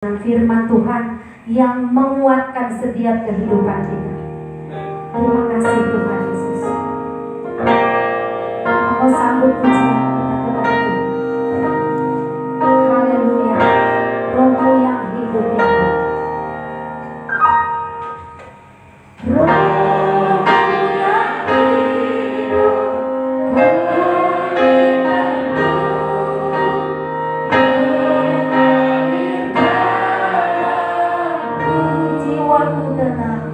Firman Tuhan yang menguatkan setiap kehidupan kita. Terima kasih Tuhan Yesus. Mau sambut pujian kita kepada Tuhan. Haleluya. Rohmu yang hidup ya Allah. Jiwaku tenang.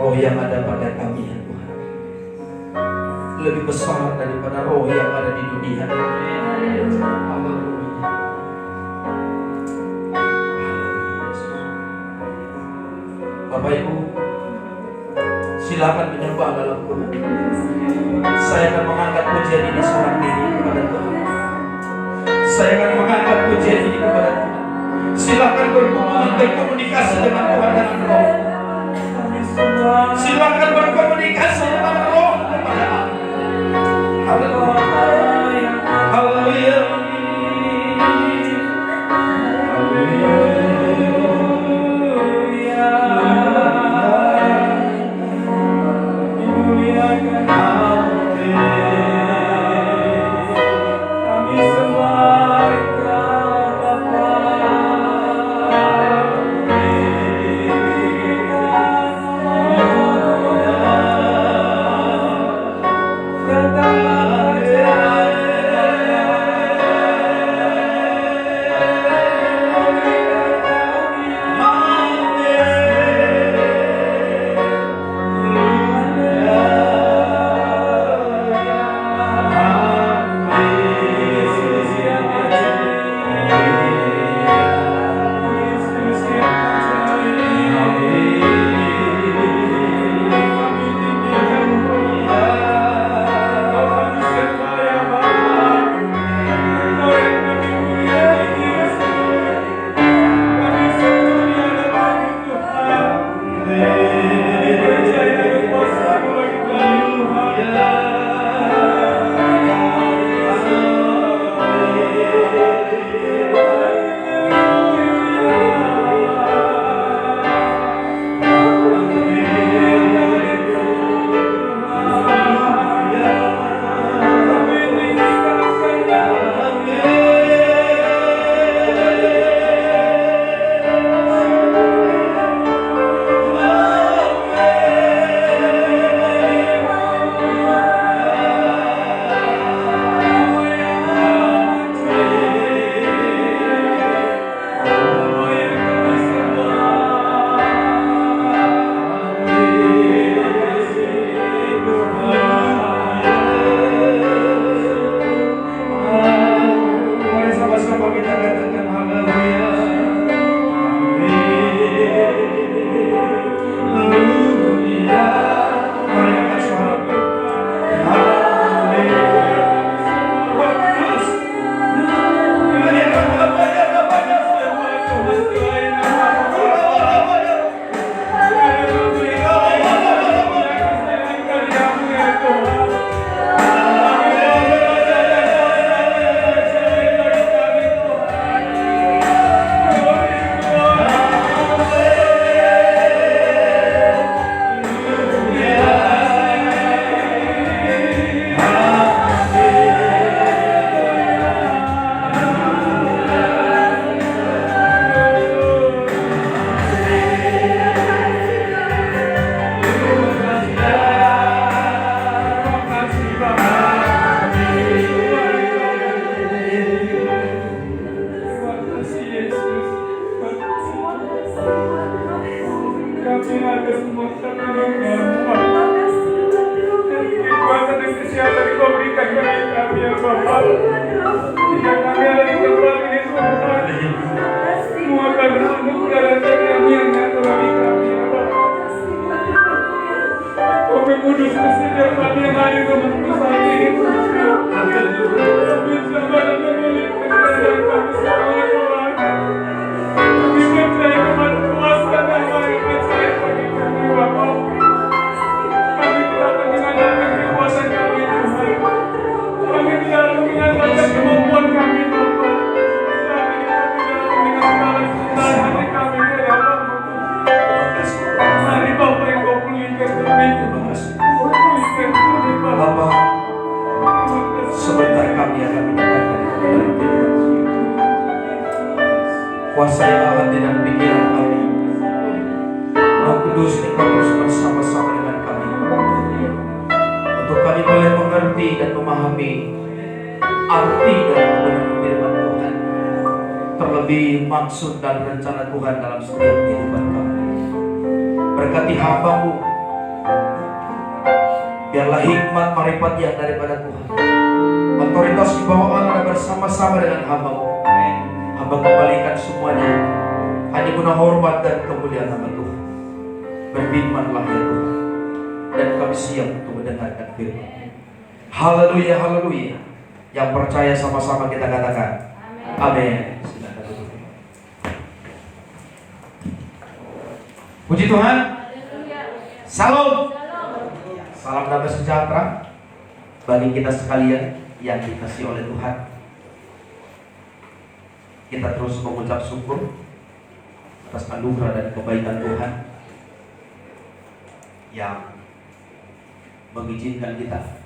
Roh yang ada pada kami ya Tuhan lebih besar daripada roh yang ada di dunia. Haleluya. Bapak Ibu, silakan menyembah dalam Tuhan. Saya akan mengangkat pujian ini seorang diri kepada Tuhan. Saya akan mengangkat pujian ini kepada Tuhan. Silakan berkomunikasi dengan Tuhan dalam roh. Silakan berkomunikasi dengan roh kepada Allah. Haleluya. Haleluya. Kami sembah Bapak. Jika kami ada di tempat ini semua karena anugerah dan kami yang ngatur bagi kami ya Bapak. Kami kudus bersedia kami yang hadir ke saat ini. Kami sabar dan memilih keberadaan kami semua Tuhan. Kami percaya kepada kuasa dan yang percaya bagi kami Bapak. Kami tidak mengandalkan kekuasaan kami Tuhan. Kami tidak mengandalkan kemampuan kami Bapak. Saat ini kami dalam dengan segala kesusahan hati kami ke dalam mari Bapak yang kau pulihkan kami. Pulihkan kami Bapak. Bapak, sebentar kami akan mendengarkan kuasai hati dan pikiran kami. Roh Kudus, Engkau terus bersama-sama dengan kami untuk kami boleh mengerti dan memahami arti dan kebenaran firman Tuhan, terlebih maksud dan rencana Tuhan dalam setiap kehidupan kami. Berkati hamba-Mu, biarlah hikmat marifat yang daripada Tuhan, otoritas di bawah Allah bersama-sama dengan hamba-Mu. Hamba kembalikan semuanya hanya guna hormat dan kemuliaan nama Tuhan. Berfirmanlah ya Tuhan, dan kami siap untuk mendengarkan firman. Haleluya, haleluya. Yang percaya sama-sama kita katakan amin. Silakan duduk. Puji Tuhan. Salam. Salam damai sejahtera bagi kita sekalian yang dikasihi oleh Tuhan. Kita terus mengucap syukur atas anugerah dan kebaikan Tuhan yang mengizinkan kita,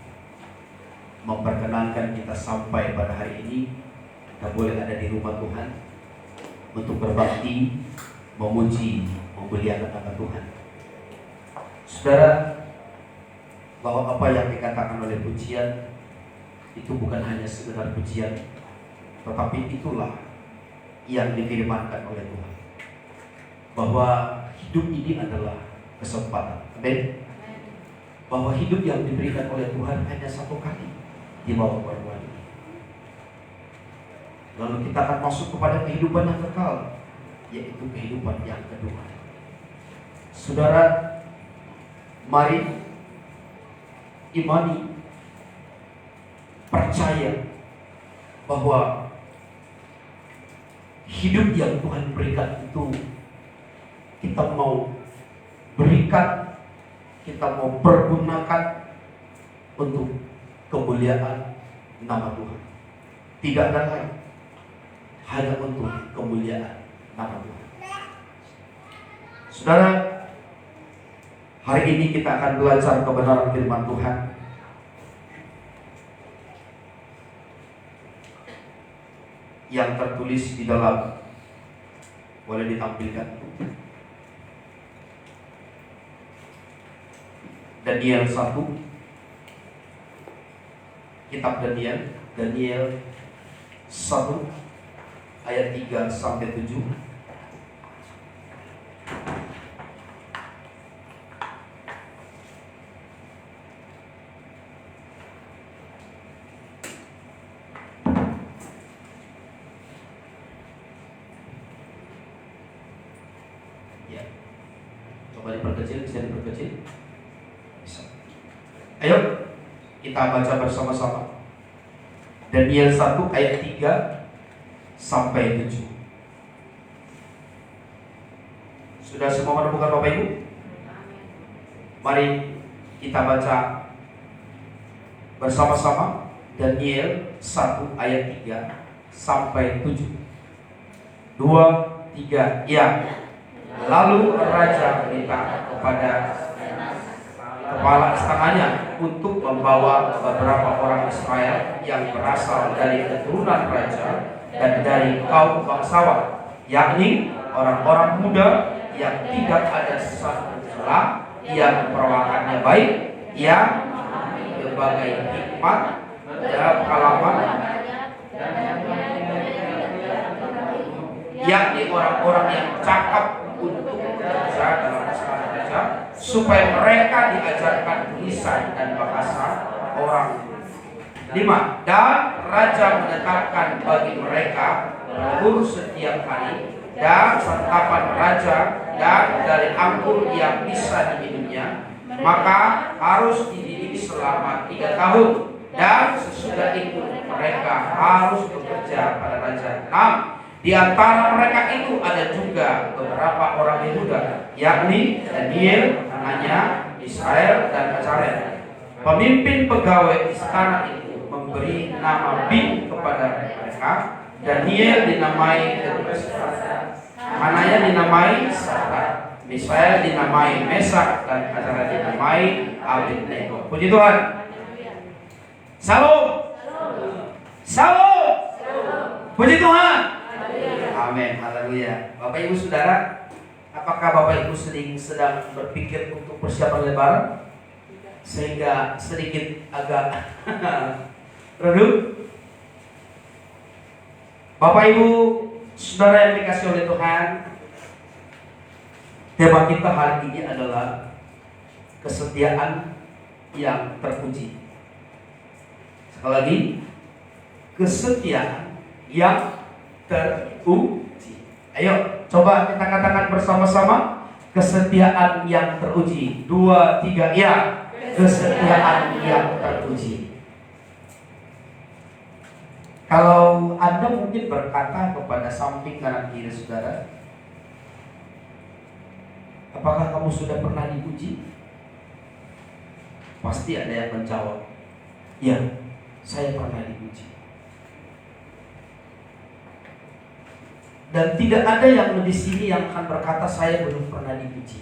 memperkenankan kita sampai pada hari ini. Kita boleh ada di rumah Tuhan untuk berbakti, memuji, memuliakan nama Tuhan. Saudara, bahwa apa yang dikatakan oleh pujian itu bukan hanya sekedar pujian, tetapi itulah yang difirmankan oleh Tuhan, bahwa hidup ini adalah kesempatan. Amin. Bahwa hidup yang diberikan oleh Tuhan hanya satu kali di bawah perbuatan ini. Lalu kita akan masuk kepada kehidupan yang kekal, yaitu kehidupan yang kedua. Saudara, mari imani, percaya bahwa hidup yang Tuhan berikan itu kita mau berikan, kita mau pergunakan untuk kemuliaan nama Tuhan. Tidak ada lain, hanya untuk kemuliaan nama Tuhan. Saudara, hari ini kita akan belajar kebenaran firman Tuhan. Yang tertulis di dalam, boleh ditampilkan, Daniel 1, kitab Daniel 1 ayat 3 sampai 7. Coba diperkecil, bisa diperkecil. Bisa. Ayo kita baca bersama-sama. Daniel 1 ayat 3 sampai 7. Sudah semua menemukan Bapak Ibu? Mari kita baca bersama-sama Daniel 1 ayat 3 sampai 7. 2, 3, ya. Lalu raja minta kepada kepala istananya untuk membawa beberapa orang Israel yang berasal dari keturunan raja dan dari kaum bangsawan, yakni orang-orang muda yang tidak ada satu celah, yang perawakannya baik, yang berbagai hikmat dan pengalaman, yakni orang-orang yang cakap untuk bekerja dalam istana raja, supaya mereka diajarkan tulisan dan bahasa orang 5. Dan raja menetapkan bagi mereka anggur setiap hari dan santapan raja dan dari anggur yang bisa diminumnya, maka harus dididik selama 3 tahun, dan sesudah itu mereka harus bekerja pada raja. 6. Di antara mereka itu ada juga beberapa orang Yehuda, yakni Daniel, Hananya, Israel, dan Azarel. Pemimpin pegawai istana itu memberi nama Bin kepada mereka. Daniel dinamai Ketugas, Hananya dinamai Sadraq, Misael dinamai Mesak, dan Azarel dinamai Abednego. Puji Tuhan. Salam. Salam. Puji Tuhan. Amin. Haleluya. Bapak Ibu Saudara, apakah Bapak Ibu sedang berpikir untuk persiapan Lebaran? Sehingga sedikit agak redup. Bapak Ibu Saudara yang dikasihi oleh Tuhan, tema kita hari ini adalah kesetiaan yang terpuji. Sekali lagi, kesetiaan yang teruji. Ayo, coba kita katakan bersama-sama, kesetiaan yang teruji. 2, 3, ya. Kesetiaan yang terpuji. Kalau Anda mungkin berkata kepada samping kanan kiri saudara, apakah kamu sudah pernah dipuji? Pasti ada yang menjawab, ya, saya pernah dipuji. Dan tidak ada yang di sini yang akan berkata saya belum pernah dipuji.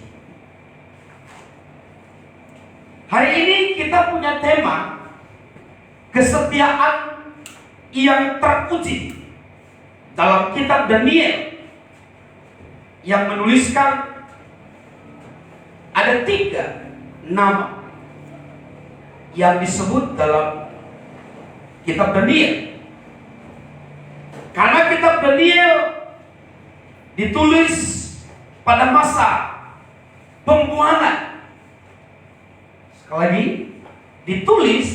Hari ini kita punya tema kesetiaan yang terpuji dalam kitab Daniel, yang menuliskan ada 3 nama yang disebut dalam kitab Daniel. Karena kitab Daniel ditulis pada masa pembuangan. Sekali lagi, ditulis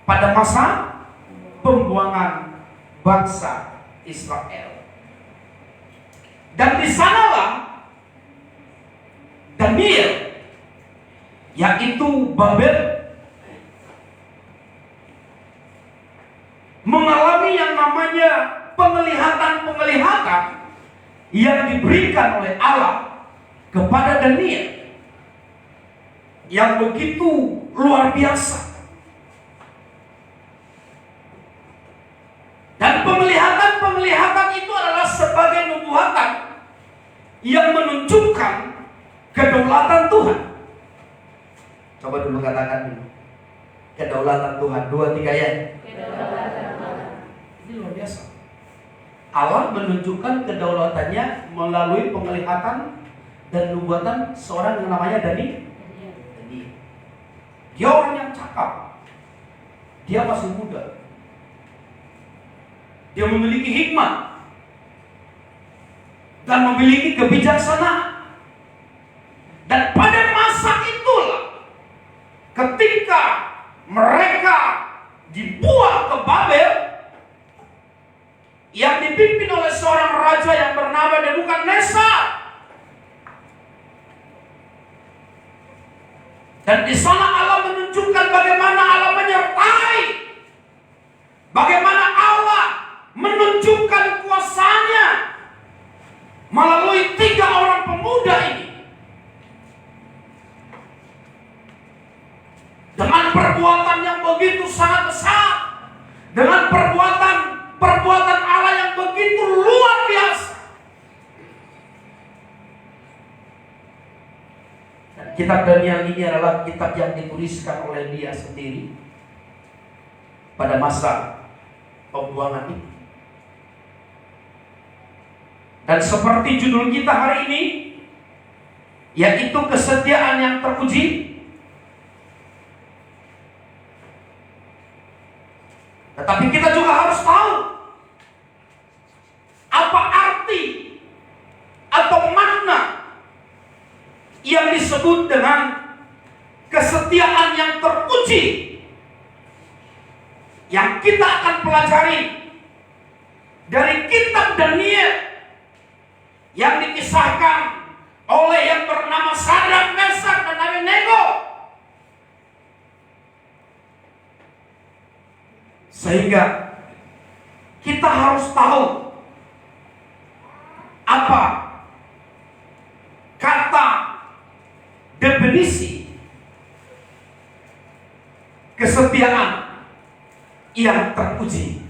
pada masa pembuangan bangsa Israel. Dan di sanalah Daniel, yaitu Babel, mengalami yang namanya penglihatan-penglihatan yang diberikan oleh Allah kepada Daniel yang begitu luar biasa. Dan penglihatan-penglihatan itu adalah sebagai nubuatan yang menunjukkan kedaulatan Tuhan. Coba dulu katakan dulu, kedaulatan Tuhan. 2, 3 ya. Ini luar biasa. Allah menunjukkan kedaulatannya melalui penglihatan dan nubuatan seorang yang namanya Daniel. Dia orang yang cakap. Dia masih muda. Dia memiliki hikmat dan memiliki kebijaksanaan. Dan pada masa itulah ketika mereka dibuang ke Babel, yang dipimpin oleh seorang raja yang bernama Nebukadnezar. Dan di sana Allah menunjukkan bagaimana Allah menyertai, bagaimana Allah menunjukkan kuasanya melalui 3 orang pemuda ini. Dengan perbuatan yang begitu sangat besar, dengan perbuatan Allah yang begitu luar biasa. Dan kitab Daniel ini adalah kitab yang dituliskan oleh dia sendiri pada masa pembuangan itu. Dan seperti judul kita hari ini, yaitu kesetiaan yang terpuji. Tetapi kita juga harus tahu apa arti atau makna yang disebut dengan kesetiaan yang terpuji. yang kita akan pelajari dari kitab Daniel yang dikisahkan oleh yang bernama Sadrak, Mesak, dan Abednego. Sehingga kita harus tahu apa kata definisi kesetiaan yang teruji.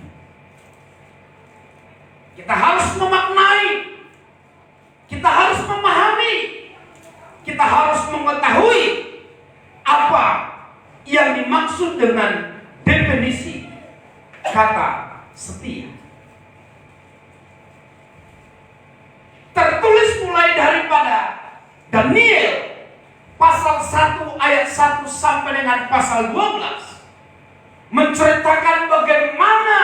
Kita harus memaknai, kita harus memahami, kita harus mengetahui apa yang dimaksud dengan definisi kata setia. Tertulis mulai daripada Daniel pasal 1 ayat 1 sampai dengan pasal 12 menceritakan bagaimana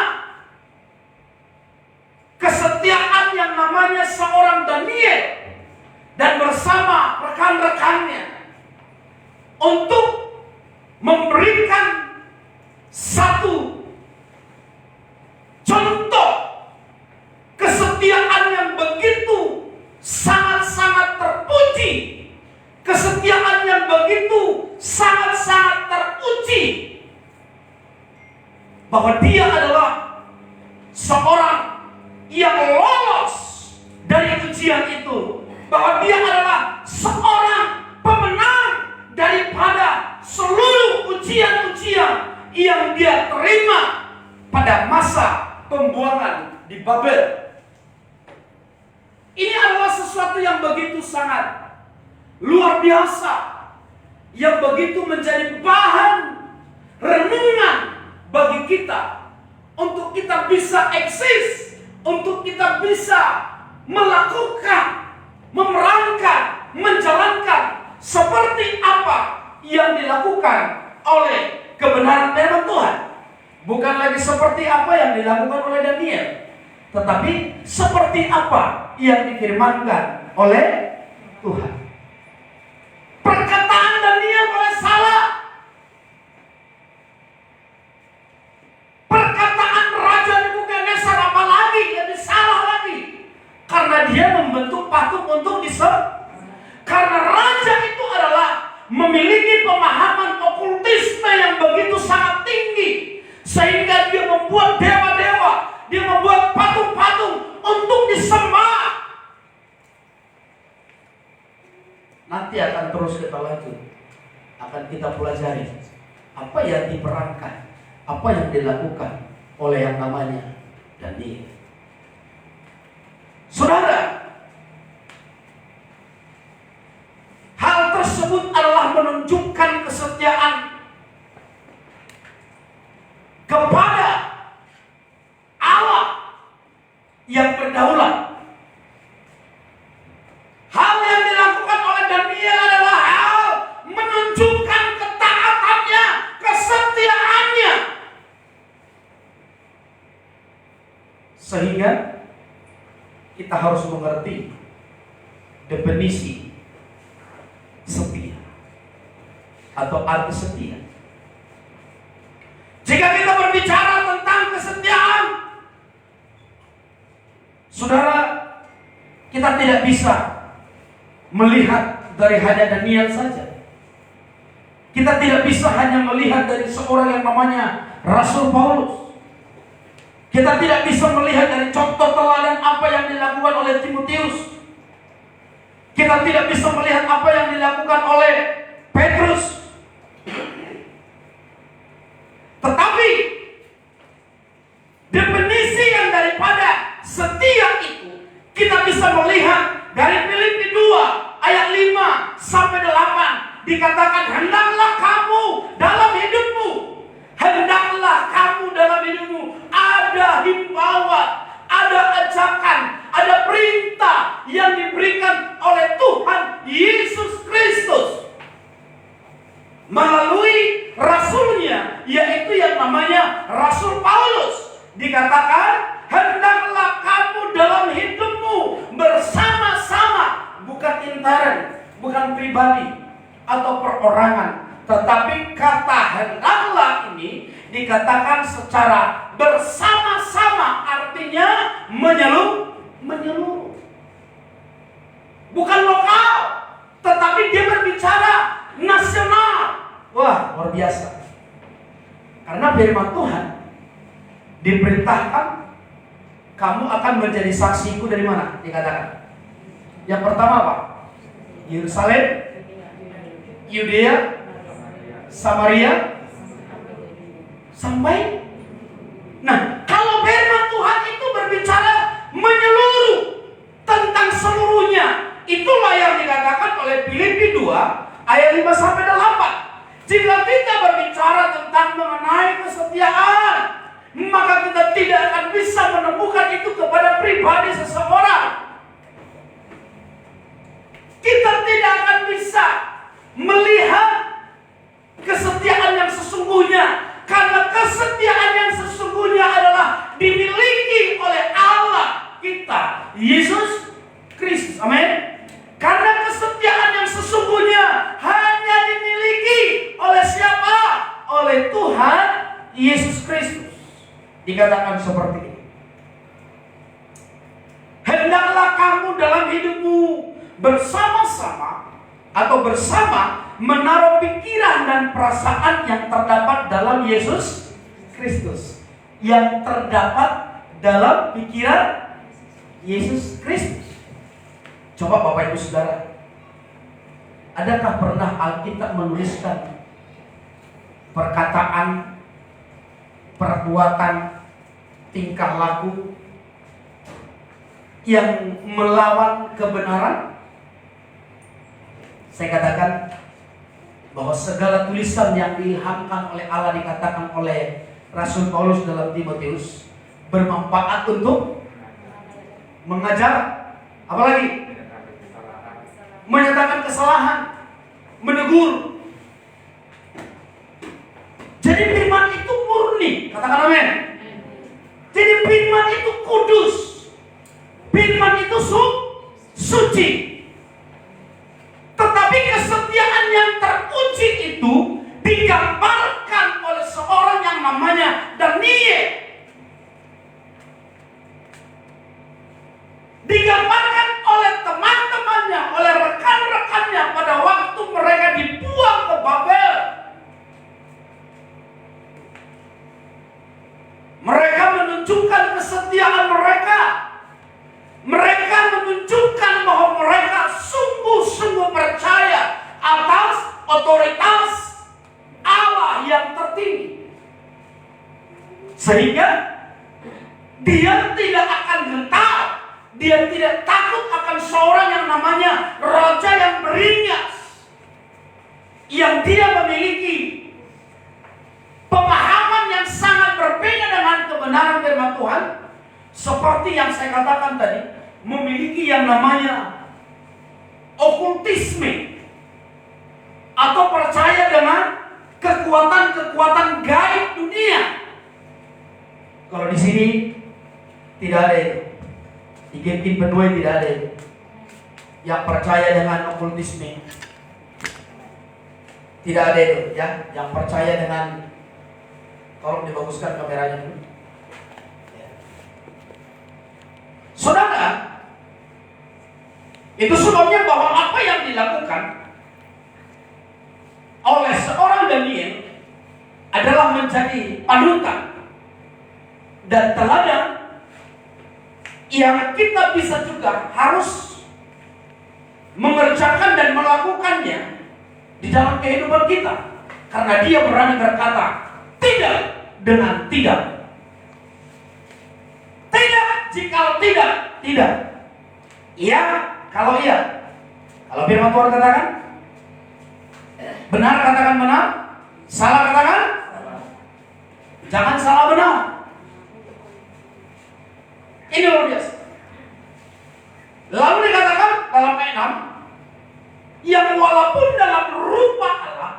kesetiaan yang namanya seorang Daniel dan bersama rekan-rekannya untuk memberikan satu contoh kesetiaan yang begitu sangat-sangat terpuji, kesetiaan yang begitu sangat-sangat teruji, bahwa dia adalah seorang yang lolos dari ujian itu, bahwa dia adalah seorang pemenang daripada seluruh ujian-ujian yang dia terima pada masa pembuangan di Babel. Ini adalah sesuatu yang begitu sangat luar biasa, yang begitu menjadi bahan renungan bagi kita, untuk kita bisa eksis, untuk kita bisa melakukan, memerankan, menjalankan seperti apa yang dilakukan oleh kebenaran firman Tuhan. Bukan lagi seperti apa yang dilakukan oleh Daniel, tetapi seperti apa yang difirmankan oleh Tuhan. Perkataan Daniel boleh salah, perkataan Raja Nebukadnezar apalagi lebih salah lagi, karena dia membentuk patung untuk disembah. Karena raja itu adalah memiliki pemahaman okultisme yang begitu sangat tinggi, sehingga dia membuat dewa-dewa, dia membuat patung-patung untuk disembah. Nanti akan terus kita lanjut, akan kita pelajari apa yang diperankan, apa yang dilakukan oleh yang namanya Daniel. Saudara, hal tersebut adalah menunjukkan kesetiaan kepada Allah yang berdaulat. Hal yang dilakukan oleh Daniel adalah hal menunjukkan ketaatannya, kesetiaannya. Sehingga kita harus mengerti definisi setia atau arti setia. Jika kita berbicara tentang kesetiaan, saudara, kita tidak bisa melihat dari hanya Daniel saja. Kita tidak bisa hanya melihat dari seorang yang namanya Rasul Paulus. Kita tidak bisa melihat dari contoh teladan apa yang dilakukan oleh Timotius. Kita tidak bisa melihat apa yang dilakukan oleh Petrus. Tetapi definisi yang daripada setia itu kita bisa melihat dari Filipi 2 ayat 5 sampai 8. Dikatakan, hendaklah kamu dalam hidupmu, hendaklah kamu dalam hidupmu ada himbauan, ada ajakan, ada perintah yang diberikan oleh Tuhan Yesus Kristus melalui rasulnya, yaitu yang namanya Rasul Paulus. Dikatakan, hendaklah kamu dalam hidupmu bersama-sama, bukan intern, bukan pribadi atau perorangan, Tetapi kata hendaklah ini dikatakan secara bersama-sama, artinya menyeluruh. Bukan lokal, tetapi dia berbicara nasional. Wah, luar biasa. Karena firman Tuhan diperintahkan, kamu akan menjadi saksiku dari mana? Dikatakan. Yang pertama apa? Yerusalem, Yudea, Samaria, sampai. Nah, kalau firman Tuhan itu berbicara menyeluruh tentang seluruhnya, itulah yang dikatakan oleh Filipi 2 ayat 5 sampai 8. Jika kita berbicara tentang mengenai kesetiaan, maka kita tidak akan bisa menemukan itu kepada pribadi seseorang. Kita tidak akan bisa melihat kesetiaan yang sesungguhnya, karena kesetiaan yang sesungguhnya adalah dimiliki oleh Allah kita, Yesus Kristus. Amin. Karena kesetiaan yang sesungguhnya hanya dimiliki oleh siapa? Oleh Tuhan Yesus Kristus. Dikatakan seperti ini. Hendaklah kamu dalam hidupmu bersama-sama atau bersama menaruh pikiran dan perasaan yang terdapat dalam Yesus Kristus. Yang terdapat dalam pikiran Yesus Kristus. Coba Bapak Ibu Saudara, adakah pernah Alkitab menuliskan perkataan, perbuatan, tingkah laku yang melawan kebenaran? Saya katakan bahwa segala tulisan yang diilhamkan oleh Allah, dikatakan oleh Rasul Paulus dalam Timotius, bermanfaat untuk mengajar, apalagi menyatakan kesalahan, menegur. Jadi firman itu murni, katakan amin. Jadi firman itu kudus, firman itu suci. Tetapi kesetiaan yang teruji itu digambarkan oleh seorang yang namanya Daniel. Digambarkan oleh teman-temannya, oleh rekan-rekannya pada waktu mereka dibuang ke Babel. Mereka menunjukkan kesetiaan mereka. Mereka menunjukkan bahwa mereka sungguh-sungguh percaya atas otoritas Allah yang tertinggi. Sehingga dia tidak akan gentar, dia tidak takut akan seorang yang namanya raja yang beringas, yang dia memiliki pemahaman yang sangat berbeda dengan kebenaran firman Tuhan. Seperti yang saya katakan tadi, memiliki yang namanya okultisme, atau percaya dengan kekuatan-kekuatan gaib dunia. Kalau di sini tidak ada itu. Di Game Benue tidak ada itu. Yang percaya dengan okultisme tidak ada itu, ya. Yang percaya dengan, tolong dibaguskan kameranya dulu. Saudara, itu sebabnya bahwa apa yang dilakukan oleh seorang Daniel adalah menjadi panutan dan teladan yang kita bisa juga harus mengerjakan dan melakukannya di dalam kehidupan kita. Karena dia berani berkata tidak dengan tidak. Tidak jika tidak, tidak. Iya kalau iya. Kalau firman Tuhan katakan benar, katakan benar. Salah, katakan jangan salah benar. Ini luar biasa. Lalu dikatakan dalam ayat 6, yang walaupun dalam rupa Allah,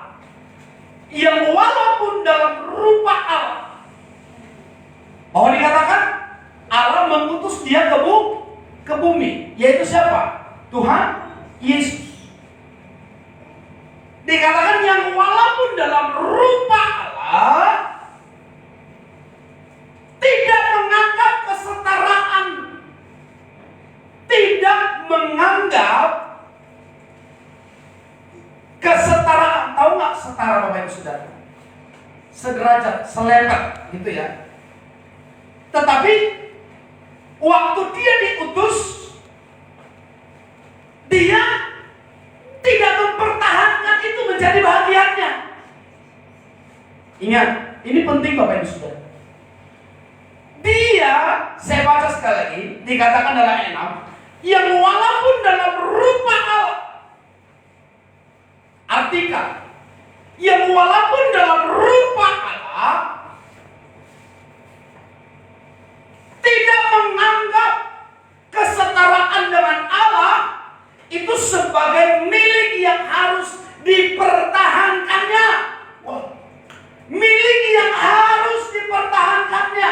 yang walaupun dalam rupa Allah, bahwa dikatakan Allah mengutus dia ke bumi, yaitu siapa? Tuhan Yesus. Dikatakan yang walaupun dalam rupa Allah tidak menganggap kesetaraan, tidak menganggap kesetaraan. Tahu nggak setara Bapak Ibu Saudara? Sederajat, selevel gitu ya. Tetapi waktu dia diutus, dia tidak mempertahankan itu menjadi bahagiannya. Ingat, ini penting Bapak Ibu Saudara. Dia, saya baca sekali lagi, dikatakan dalam 6, yang walaupun dalam rupa Allah, artikan, yang walaupun dalam rupa Allah tidak menganggap kesetaraan dengan Allah itu sebagai milik yang harus dipertahankannya. Wow. Milik yang harus dipertahankannya.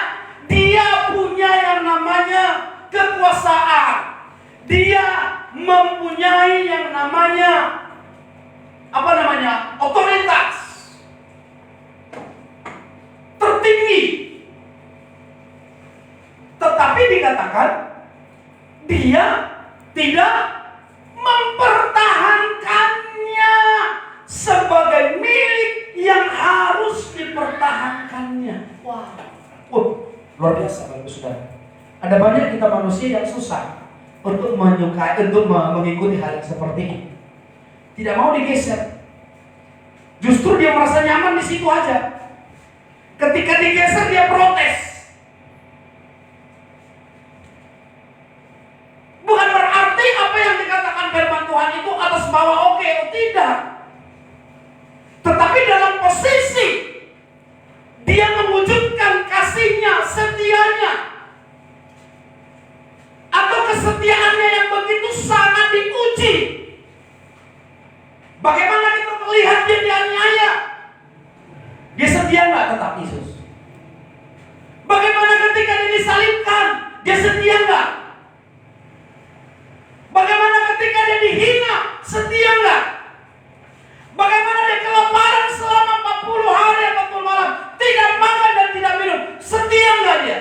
Dia punya yang namanya kekuasaan. Dia mempunyai yang namanya otoritas tertinggi. Tetapi dikatakan dia tidak mempertahankannya sebagai milik yang harus dipertahankannya. Wah, luar biasa Bapak Saudara. Ada banyak kita manusia yang susah untuk mengikuti hal yang seperti ini. Tidak mau digeser. Justru dia merasa nyaman di situ aja. Ketika digeser dia protes. Bukan berarti apa yang dikatakan firman Tuhan itu atas bawah oke, tidak. Tetapi dalam posisi dia mewujudkan kasihnya, setianya, atau kesetiaannya yang begitu sangat diuji. Bagaimana kita melihat dia dianiaya? Dia setia nggak tetap Yesus? Bagaimana ketika dia disalibkan? Dia setia nggak? Bagaimana ketika dia dihina? Setia nggak? Bagaimana dia kelaparan selama 40 hari 40 malam, tidak makan dan tidak minum? Setia nggak dia?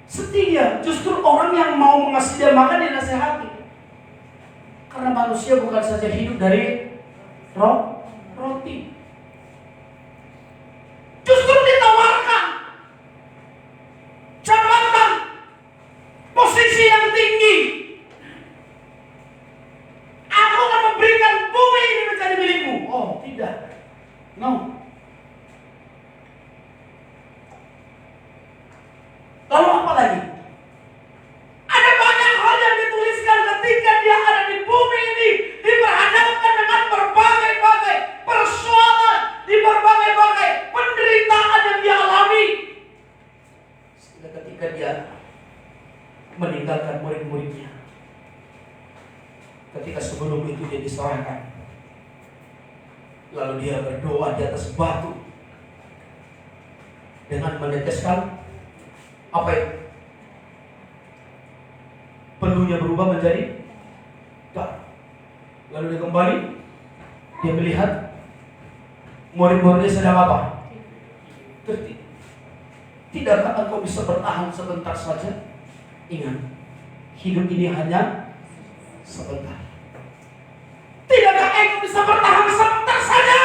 Setia. Justru orang yang mau mengasih dia makan dinasehati. Karena manusia bukan saja hidup dari roti. Justru ditawarkan jabatan, posisi yang tinggi. Aku akan memberikan bumi ini menjadi milikmu. Oh, tidak. No. Lalu apa lagi? Ada banyak hal yang dituliskan ketika dia ada di bumi ini, diperhadapkan dengan berbagai-bagai persoalan, di berbagai-bagai penderitaan yang dia alami. Sehingga ketika dia meninggalkan murid-muridnya, ketika sebelum itu dia diserahkan, lalu dia berdoa di atas batu dengan meneteskan apa itu? Peluhnya berubah menjadi darah. Lalu dia kembali, dia melihat murid-muridnya sedang apa? Tertidur. Tidakkah engkau bisa bertahan sebentar saja? Ingat, hidup ini hanya sebentar. Tidakkah engkau bisa bertahan sebentar saja?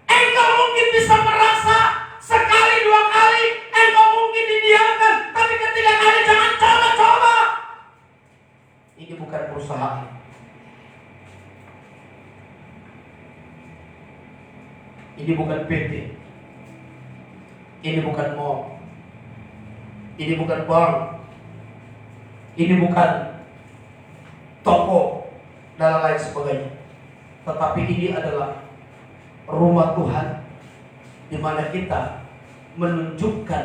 Engkau mungkin bisa merasa sekali dua kali, engkau mungkin didiamkan, tapi ketiga kali jangan coba-coba. Ini bukan perusahaan. Ini bukan PT. Ini bukan mall. Ini bukan bank. Ini bukan toko dan lain sebagainya. Tetapi ini adalah rumah Tuhan, di mana kita menunjukkan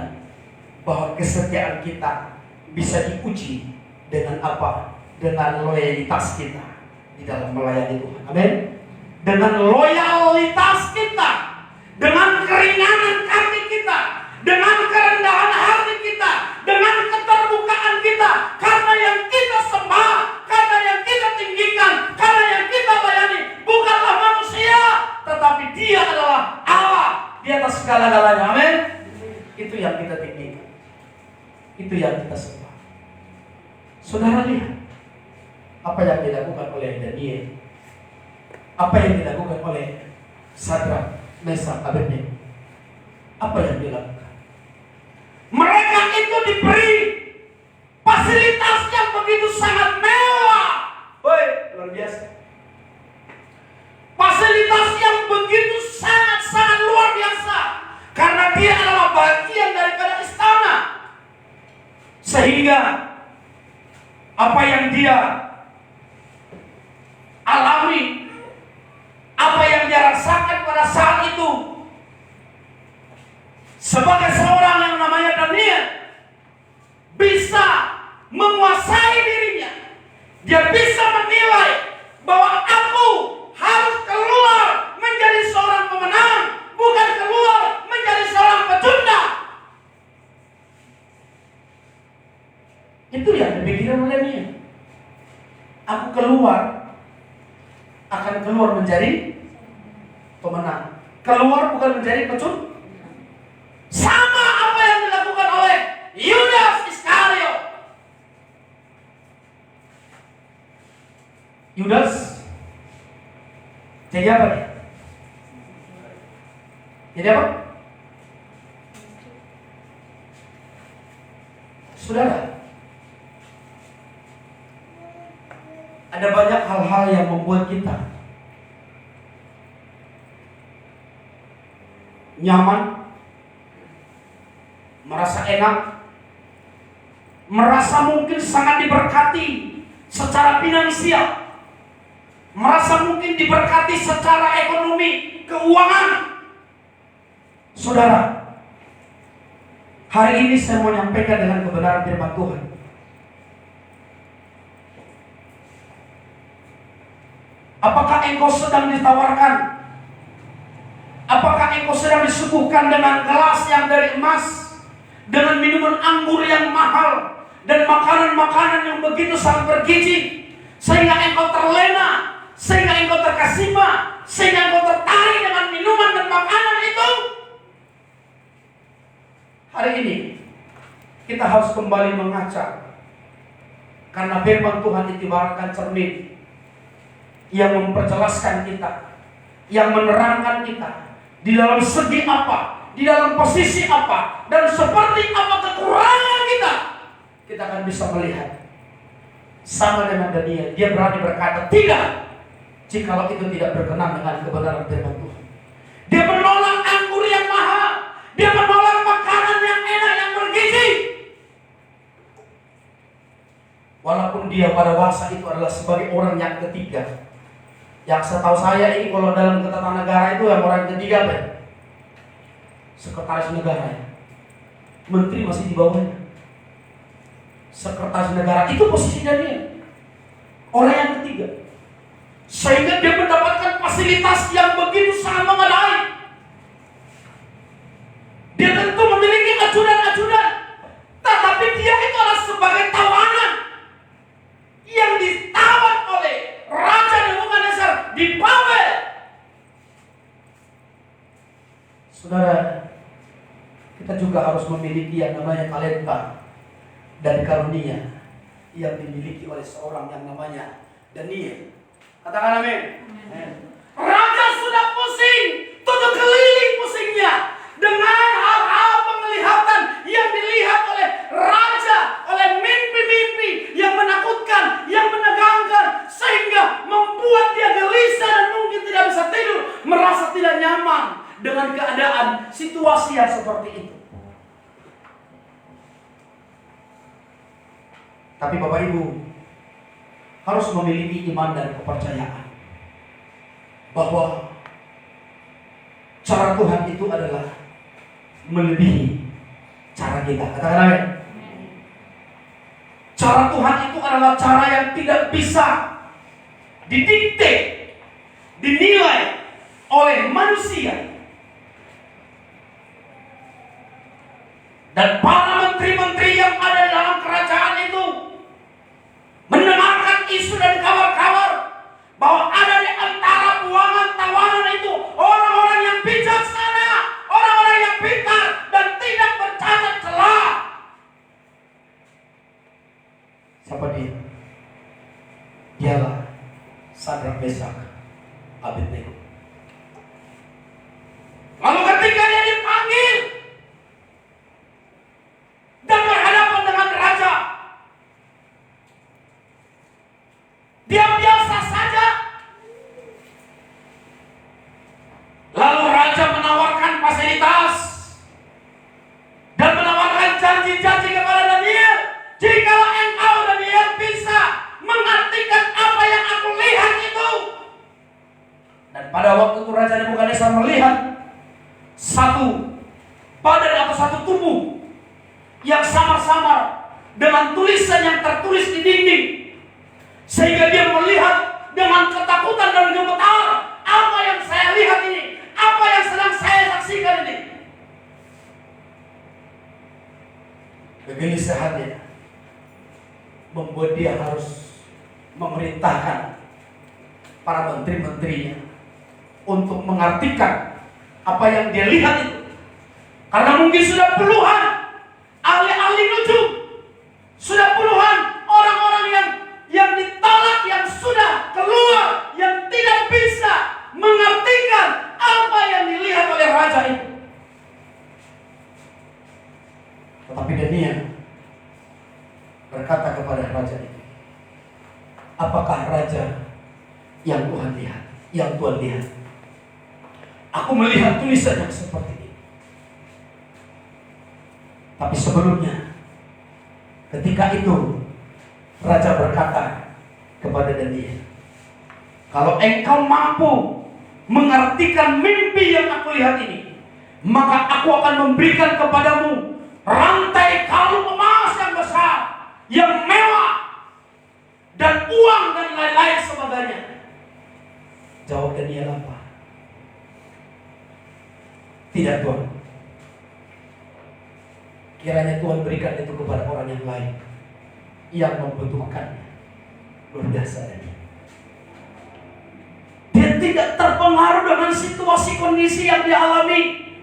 bahwa kesetiaan kita bisa diuji dengan apa? Dengan loyalitas kita di dalam melayani Tuhan. Amin. Dengan loyalitas kita, dengan keringanan hati kita, dengan kerendahan hati kita, dengan keterbukaan kita, karena yang kita sembah, karena yang kita tinggi di atas segala-galanya. Amin. Itu yang kita tinggikan. Itu yang kita sembah. Saudara lihat apa yang dilakukan oleh Daniel, apa yang dilakukan oleh Sadrak, Mesak, Abednego. Apa yang dilakukan? Mereka itu diberi fasilitas yang begitu sangat mewah. Woi, luar biasa. Fasilitas yang begitu sangat luar biasa. Karena dia adalah bagian daripada istana. Sehingga apa yang dia alami, apa yang dia rasakan pada saat itu, sebagai seorang yang namanya Daniel, bisa menguasai dirinya. Dia bisa menilai bahwa aku harus keluar menjadi seorang pemenang, bukan keluar menjadi seorang pecundang. Itu yang dipikirkan oleh dia. Aku akan keluar menjadi pemenang. Keluar bukan menjadi pecundang. Sama apa yang dilakukan oleh Yudas Iskariot. Yudas jadi apa dia? Jadi apa? Saudara, ada banyak hal-hal yang membuat kita nyaman, merasa enak, merasa mungkin sangat diberkati secara finansial, merasa mungkin diberkati secara ekonomi, keuangan. Saudara, hari ini saya mau menyampaikan dengan kebenaran firman Tuhan. Apakah engkau sedang ditawarkan? Apakah engkau sedang disuguhkan dengan gelas yang dari emas, dengan minuman anggur yang mahal, dan makanan-makanan yang begitu sangat bergizi, sehingga engkau terlena, sehingga engkau terkesima, sehingga engkau tertarik dengan minuman dan makanan itu? Hari ini kita harus kembali mengaca, karena firman Tuhan diibaratkan cermin yang memperjelaskan kita, yang menerangkan kita di dalam segi apa, di dalam posisi apa, dan seperti apa kekurangan kita. Kita akan bisa melihat. Sama dengan Daniel, dia berani berkata tidak, jikalau itu tidak berkenan dengan kebenaran firman Tuhan. Dia menolak anggur yang mahal, dia menolak makanan yang enak, yang bergizi, walaupun dia pada masa itu adalah sebagai orang yang ketiga. Yang setahu saya ini kalau dalam ketatanegaraan itu yang orang ketiga apa? Sekretaris negara ya. Menteri masih di bawahnya. Sekretaris negara itu posisinya dia. Orang yang ketiga. Sehingga dia mendapatkan fasilitas yang begitu sangat memadai. Dia tentu memiliki ajudan-ajudan, tetapi dia itu adalah sebagai tawanan yang ditawan oleh Raja Nebukadnezar di Babel. Saudara, kita juga harus memiliki yang namanya talenta dan karunia yang dimiliki oleh seorang yang namanya Daniel. Katakan amin. Raja sudah pusing, tutup keliling pusingnya dengan hal-hal penglihatan yang dilihat oleh raja, oleh mimpi-mimpi yang menakutkan, yang menegangkan, sehingga membuat dia gelisah dan mungkin tidak bisa tidur, merasa tidak nyaman dengan keadaan situasi yang seperti itu. Tapi Bapak Ibu harus memiliki iman dan kepercayaan bahwa cara Tuhan itu adalah melebihi cara kita. Katakan amin. Cara Tuhan itu adalah cara yang tidak bisa didikte, dinilai oleh manusia. Dan para menteri-menteri yang ada dalam kerajaan itu mendengarkan isu dan kabar-kabar bahwa ada di antara tawanan itu orang-orang yang bijaksana, orang satu badan atau satu tubuh yang samar-samar dengan tulisan yang tertulis di dinding, sehingga dia melihat dengan ketakutan dan gemetar, apa yang saya lihat ini, apa yang sedang saya saksikan ini. Kegelisahannya membuat dia harus memerintahkan para menteri-menterinya untuk mengartikan apa yang dia lihat itu. Karena mungkin sudah puluhan ahli-ahli nujum, sudah puluhan orang-orang yang ditolak, yang sudah keluar, yang tidak bisa mengartikan apa yang dilihat oleh raja itu. Tetapi Daniel berkata kepada raja itu, apakah raja yang Tuhan lihat, yang Tuhan lihat? Aku melihat tulisan yang seperti ini. Tapi sebelumnya, ketika itu raja berkata kepada Daniel, kalau engkau mampu mengartikan mimpi yang aku lihat ini, maka aku akan memberikan kepadamu rantai kalung emas yang besar, yang mewah, dan uang dan lain-lain sebagainya. Jawab Daniel apa? Tidak, Tuhan. Kiranya Tuhan berikan itu kepada orang yang lain yang membutuhkannya. Luar biasa ini. Dia tidak terpengaruh dengan situasi kondisi yang dialami.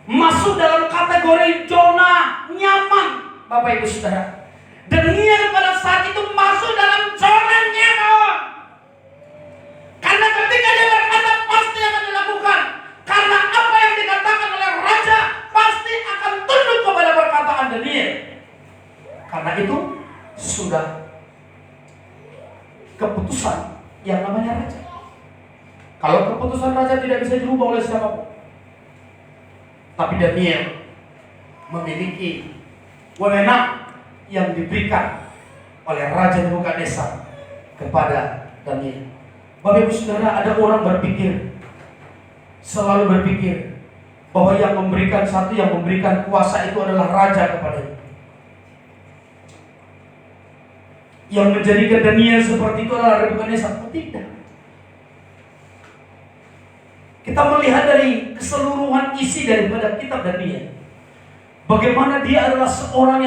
Masuk dalam kategori zona nyaman, Bapak Ibu Saudara. Daniel pada saat itu masuk dalam zona nyaman. Karena ketika dia berkata pasti akan dilakukan. Karena apa yang dikatakan oleh raja pasti akan tunduk kepada perkataan Daniel. Karena itu sudah keputusan yang namanya raja. Kalau keputusan raja tidak bisa dirubah oleh siapapun. Tapi Daniel memiliki wewenang yang diberikan oleh Raja Nebukadnezar kepada Daniel. Bapak Ibu Saudara, ada orang selalu berpikir bahwa yang memberikan kuasa itu adalah raja kepadanya. Yang menjadikan Daniel seperti itu adalah Nebukadnezar. Tidak. Kita melihat dari keseluruhan isi daripada kitab Daniel, bagaimana dia adalah seorang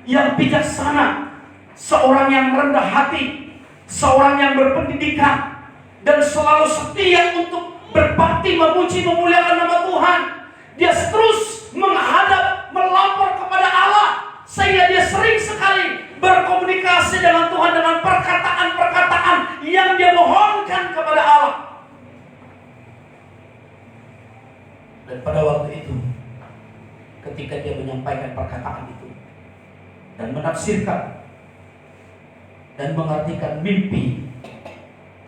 yang bijaksana, seorang yang rendah hati, seorang yang berpendidikan, dan selalu setia untuk berbakti, memuji, memuliakan nama Tuhan. Dia terus menghadap, melapor kepada Allah, sehingga dia sering sekali berkomunikasi dengan Tuhan dengan perkataan-perkataan yang dia mohonkan kepada Allah. Dan pada waktu itu, ketika dia menyampaikan perkataan itu dan menafsirkan dan mengartikan mimpi,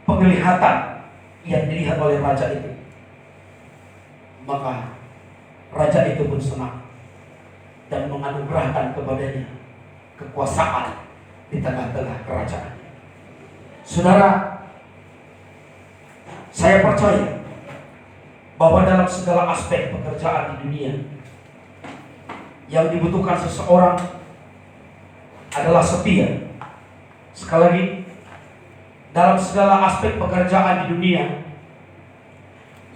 penglihatan yang dilihat oleh raja itu, maka raja itu pun senang dan menganugerahkan kepadanya kekuasaan di tengah-tengah kerajaan. Saudara, saya percaya bahwa dalam segala aspek pekerjaan di dunia, yang dibutuhkan seseorang adalah setia. Sekali lagi, dalam segala aspek pekerjaan di dunia,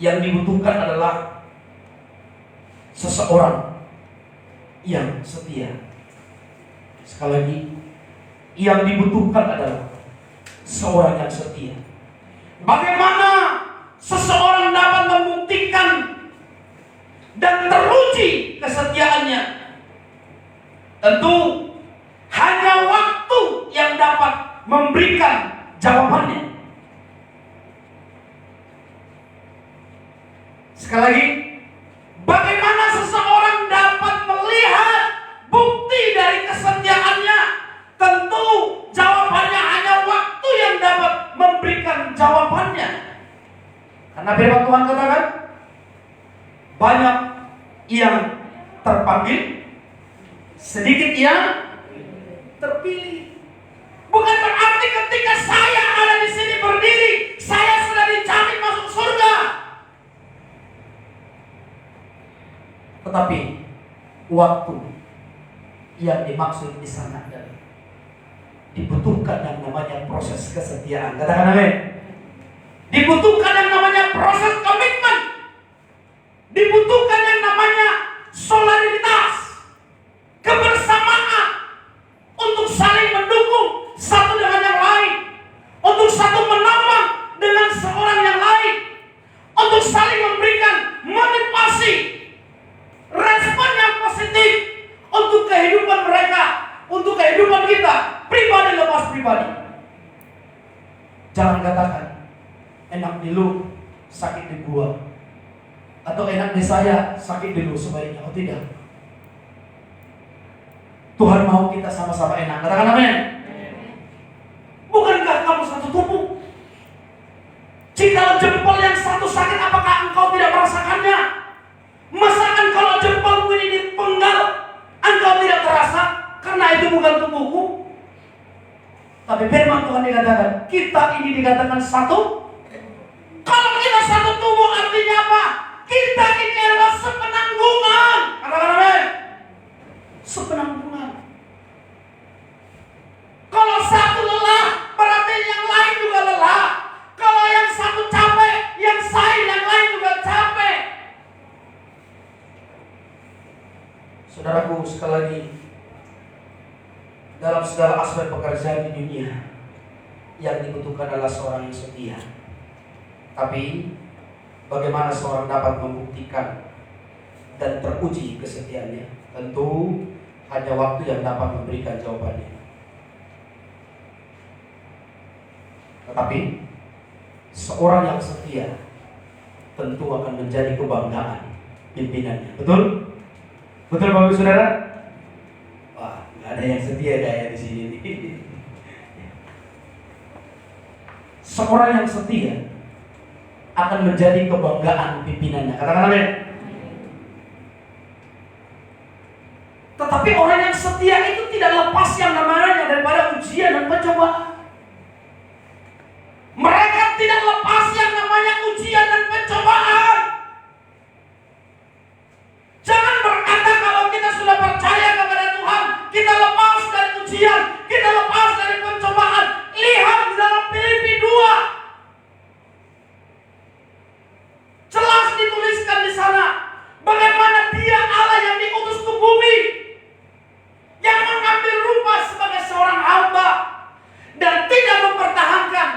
yang dibutuhkan adalah seseorang yang setia. Sekali lagi, yang dibutuhkan adalah seorang yang setia. Bagaimana seseorang dapat membuktikan dan teruji kesetiaannya? Tentu hanya waktu yang dapat memberikan jawabannya. Sekali lagi, bagaimana seseorang dapat melihat bukti dari kesetiaannya? Tentu jawabannya hanya waktu yang dapat memberikan jawabannya. Karena firman Tuhan katakan, banyak yang terpanggil, sedikit yang terpilih. Bukan berarti ketika saya ada di sini berdiri, saya sudah dijamin masuk surga. Tetapi waktu yang dimaksud di sana adalah dibutuhkan yang namanya proses kesetiaan. Katakan amin. Dibutuhkan yang namanya proses komitmen. Dibutuhkan yang namanya solidaritas, kebersamaan untuk saling mendukung satu dengan yang lain, untuk satu menopang dengan seorang yang lain, untuk saling memberikan motivasi, respon yang positif untuk kehidupan mereka, untuk kehidupan kita, pribadi lepas pribadi. Jangan katakan enak di lu, sakit di gua, atau enak di saya, sakit di lu, sebaiknya. Oh tidak. Tuhan mau kita sama-sama enak. Katakan amin. Bukankah kamu satu tubuh? Jika jempol yang satu sakit, apakah engkau tidak merasakannya? Masakan kalau jempolmu ini dipenggal, engkau tidak terasa? Karena itu bukan tubuhku. Tapi firman Tuhan dikatakan, kita ini dikatakan satu. Kalau kita satu tubuh artinya apa? Kita ini adalah sepenanggungan. Katakan amin. Sepenanggungan. Kalau satu lelah, berarti yang lain juga lelah. Kalau yang satu capek, yang yang lain juga capek. Saudaraku, sekali lagi, dalam segala aspek pekerjaan di dunia, yang dibutuhkan adalah seorang yang setia. Tapi bagaimana seorang dapat membuktikan dan teruji kesetiaannya? Tentu hanya waktu yang dapat memberikan jawabannya. Tetapi seorang yang setia tentu akan menjadi kebanggaan pimpinannya. Betul? Betul Bapak Saudara? Wah, nggak ada yang setia kayak di sini. Seorang yang setia akan menjadi kebanggaan pimpinannya. Katakan amin. Tetapi orang yang setia itu tidak lepas yang namanya daripada ujian dan pencobaan. Mereka tidak lepas yang namanya ujian dan pencobaan. Jangan berkata kalau kita sudah percaya kepada Tuhan, kita lepas dari ujian, kita lepas dari pencobaan. Lihat di dalam Filipi 2. Jelas dituliskan di sana bagaimana Dia Allah yang diutus ke bumi, yang mengambil rupa sebagai seorang hamba dan tidak mempertahankan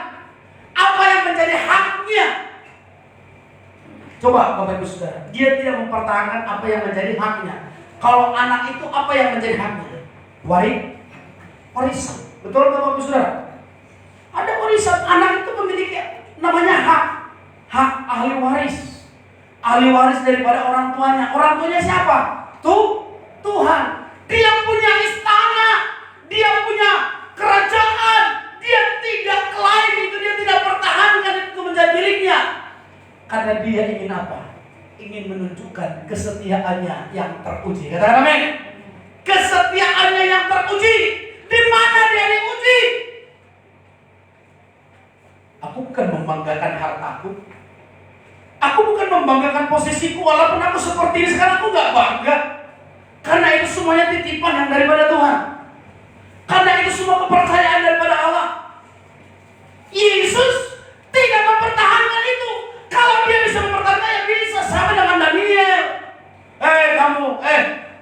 apa yang menjadi haknya. Coba Bapak Ibu Saudara, Dia tidak mempertahankan apa yang menjadi haknya. Kalau anak itu apa yang menjadi haknya? Warisan. Betul Bapak Ibu Saudara? Ada warisan, anak itu memiliki namanya hak ahli waris. Ahli waris daripada orang tuanya. Orang tuanya siapa? Tuhan. Dia punya istana, dia punya kerajaan, dia tidak klaim itu, dia tidak pertahankan itu menjadi miliknya. Karena dia ingin apa? Ingin menunjukkan kesetiaannya yang teruji. Katakan amin. Kesetiaannya yang teruji. Di mana dia diuji? Aku bukan membanggakan hartaku. Aku bukan membanggakan posisiku. Walaupun aku seperti ini sekarang, aku gak bangga. Karena itu semuanya titipan yang daripada Tuhan. Karena itu semua kepercayaan daripada Allah. Yesus tidak mempertahankan itu. Kalau dia bisa mempertahankan, ya bisa. Sama dengan Daniel.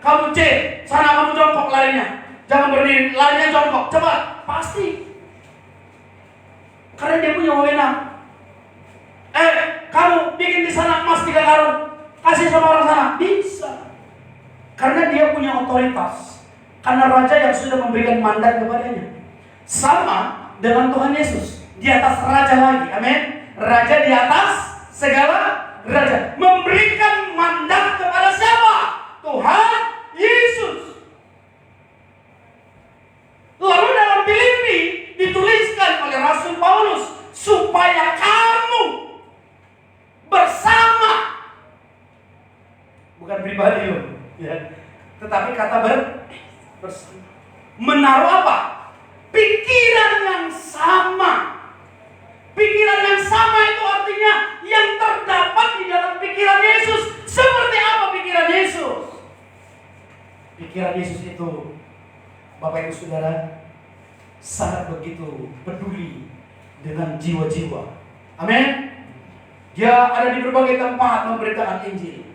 Kamu C, sana kamu jongkok larinya. Jangan berdiri, larinya jongkok. Cepat, pasti. Karena dia punya wewenang. Kamu bikin di sana emas 3 karung, kasih sama orang sana. Bisa. Karena dia punya otoritas. Karena raja yang sudah memberikan mandat kepadanya. Sama dengan Tuhan Yesus. Di atas raja lagi. Amin. Raja di atas segala raja. Memberikan mandat kepada siapa? Tuhan Yesus. Lalu dalam Filipi dituliskan oleh Rasul Paulus, supaya kamu bersama, bukan pribadi loh, ya, tetapi kata bersama, menaruh apa? Pikiran yang sama. Pikiran yang sama itu artinya yang terdapat di dalam pikiran Yesus. Seperti apa pikiran Yesus? pikiran Yesus itu, Bapak Ibu Saudara, sangat begitu peduli dengan jiwa-jiwa. Amin. Dia ada di berbagai tempat memberitakan Injil.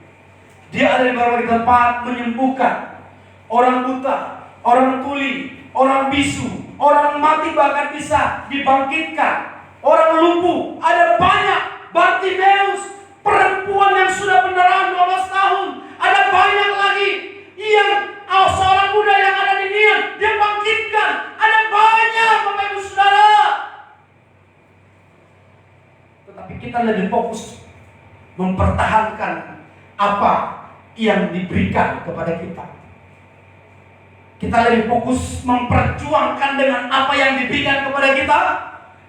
Dia ada di berbagai tempat menyembuhkan orang buta, orang tuli, orang bisu, orang mati bahkan bisa dibangkitkan, orang lumpuh. Ada banyak. Bartimeus, perempuan yang sudah pendarahan 12 tahun. Ada banyak lagi yang seorang muda yang ada di Nain, dia bangkitkan. Ada banyak, Bapak Ibu Saudara. Tetapi kita lebih fokus mempertahankan apa yang diberikan kepada kita. Kita lebih fokus memperjuangkan dengan apa yang diberikan kepada kita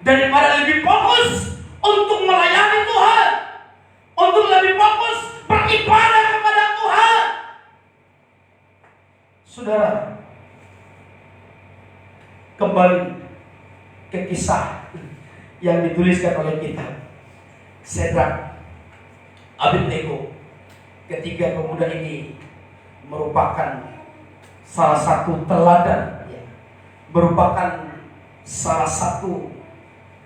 daripada lebih fokus untuk melayani Tuhan, untuk lebih fokus beribadah kepada Tuhan. Saudara, kembali ke kisah yang dituliskan oleh kita. Sedrak, Abednego, ketiga pemuda ini merupakan salah satu teladan, merupakan salah satu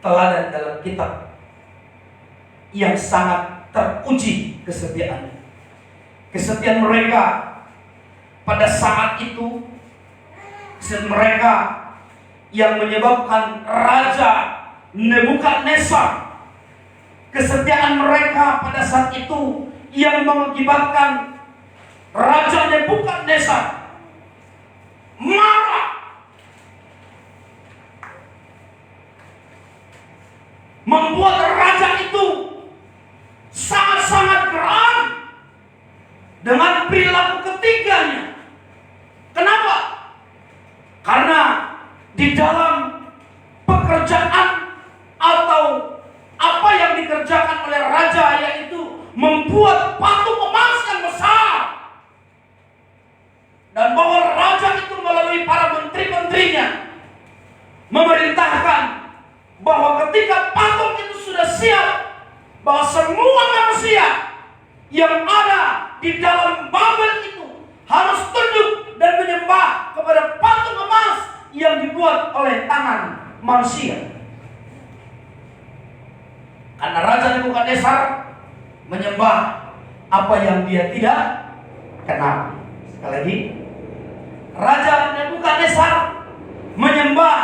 teladan dalam kitab yang sangat teruji kesetiaannya. Kesetiaan mereka pada saat itu, kesetiaan mereka yang menyebabkan Raja Nebukadnezar, kesetiaan mereka pada saat itu yang mengakibatkan Raja Nebukadnezar marah, membuat raja itu sangat-sangat geram dengan perilaku ketiganya. Kenapa? Karena di dalam pekerjaan atau apa yang dikerjakan oleh raja, yaitu membuat patung emas yang besar, dan bahwa raja itu melalui para menteri-menterinya memerintahkan bahwa ketika patung itu sudah siap, bahwa semua manusia yang ada di dalam Babel itu harus tunduk dan menyembah kepada patung emas yang dibuat oleh tangan manusia. Karena Raja Nebukadnezar menyembah apa yang dia tidak kenal. Sekali lagi, Raja Nebukadnezar menyembah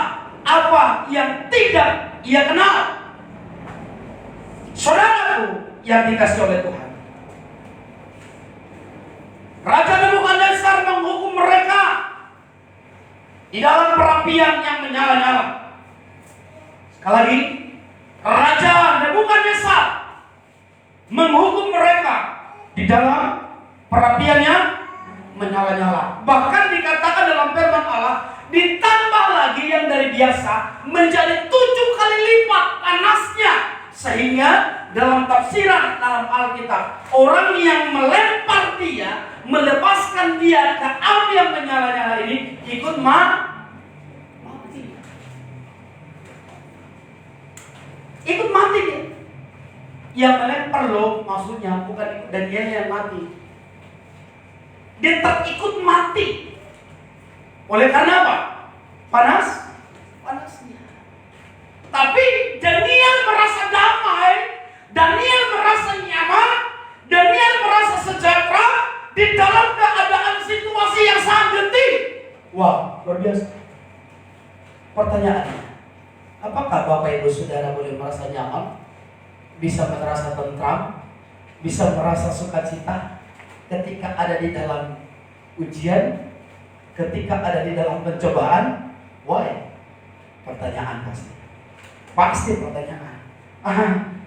apa yang tidak ia kenal. Saudaraku yang dikasihi oleh Tuhan, Raja Nebukadnezar menghukum mereka di dalam perapian yang menyala-nyala. Sekali lagi, Raja Nebukadnezar menghukum mereka di dalam perapian yang menyala-nyala. Bahkan dikatakan dalam firman Allah, ditambah lagi yang dari biasa menjadi 7 kali lipat panasnya. Sehingga dalam tafsiran dalam Alkitab, orang yang melempar dia, melepaskan dia ke api yang menyala-nyala ini ikut mati. Ikut mati dia. Yang melempar loh, maksudnya bukan Daniel yang mati. Dia terikut mati. Oleh karena apa? Panasnya. Tapi Daniel merasa damai, Daniel merasa nyaman, Daniel merasa sejahtera di dalam keadaan situasi yang sangat genting. Wah, luar biasa. Pertanyaannya, apakah Bapak Ibu Saudara boleh merasa nyaman, bisa merasa tentram, bisa merasa sukacita ketika ada di dalam ujian, ketika ada di dalam pencobaan? Why? Pertanyaan pasti pertanyaan.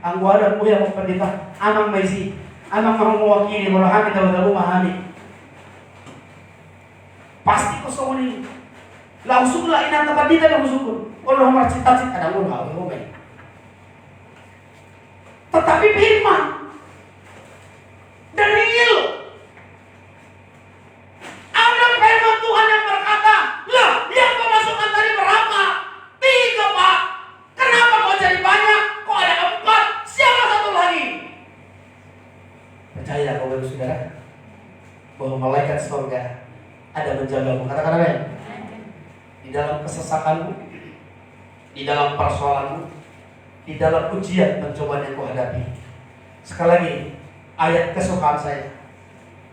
Ang wala po yung pendeta, anang may si, anang mga mewakili, marahami daw mahami. Pasti ko sa uli. Langsung lah ina kapatid na musukon. Kalau nomor cita-cita ada mula, umay. Tetapi firman Daniel, ada firman Tuhan yang berkata, lah yang pemasukan tadi berapa? 3 Pak. Kenapa kok jadi banyak? Kok ada 4? Siapa satu lagi? Percaya Bapak Ibu Saudara bahwa malaikat surga ada menjagamu. Katakan amin. Di dalam kesesakanmu, di dalam persoalanmu, di dalam ujian pencobaan yang kau hadapi. Sekali lagi, ayat kesukaan saya,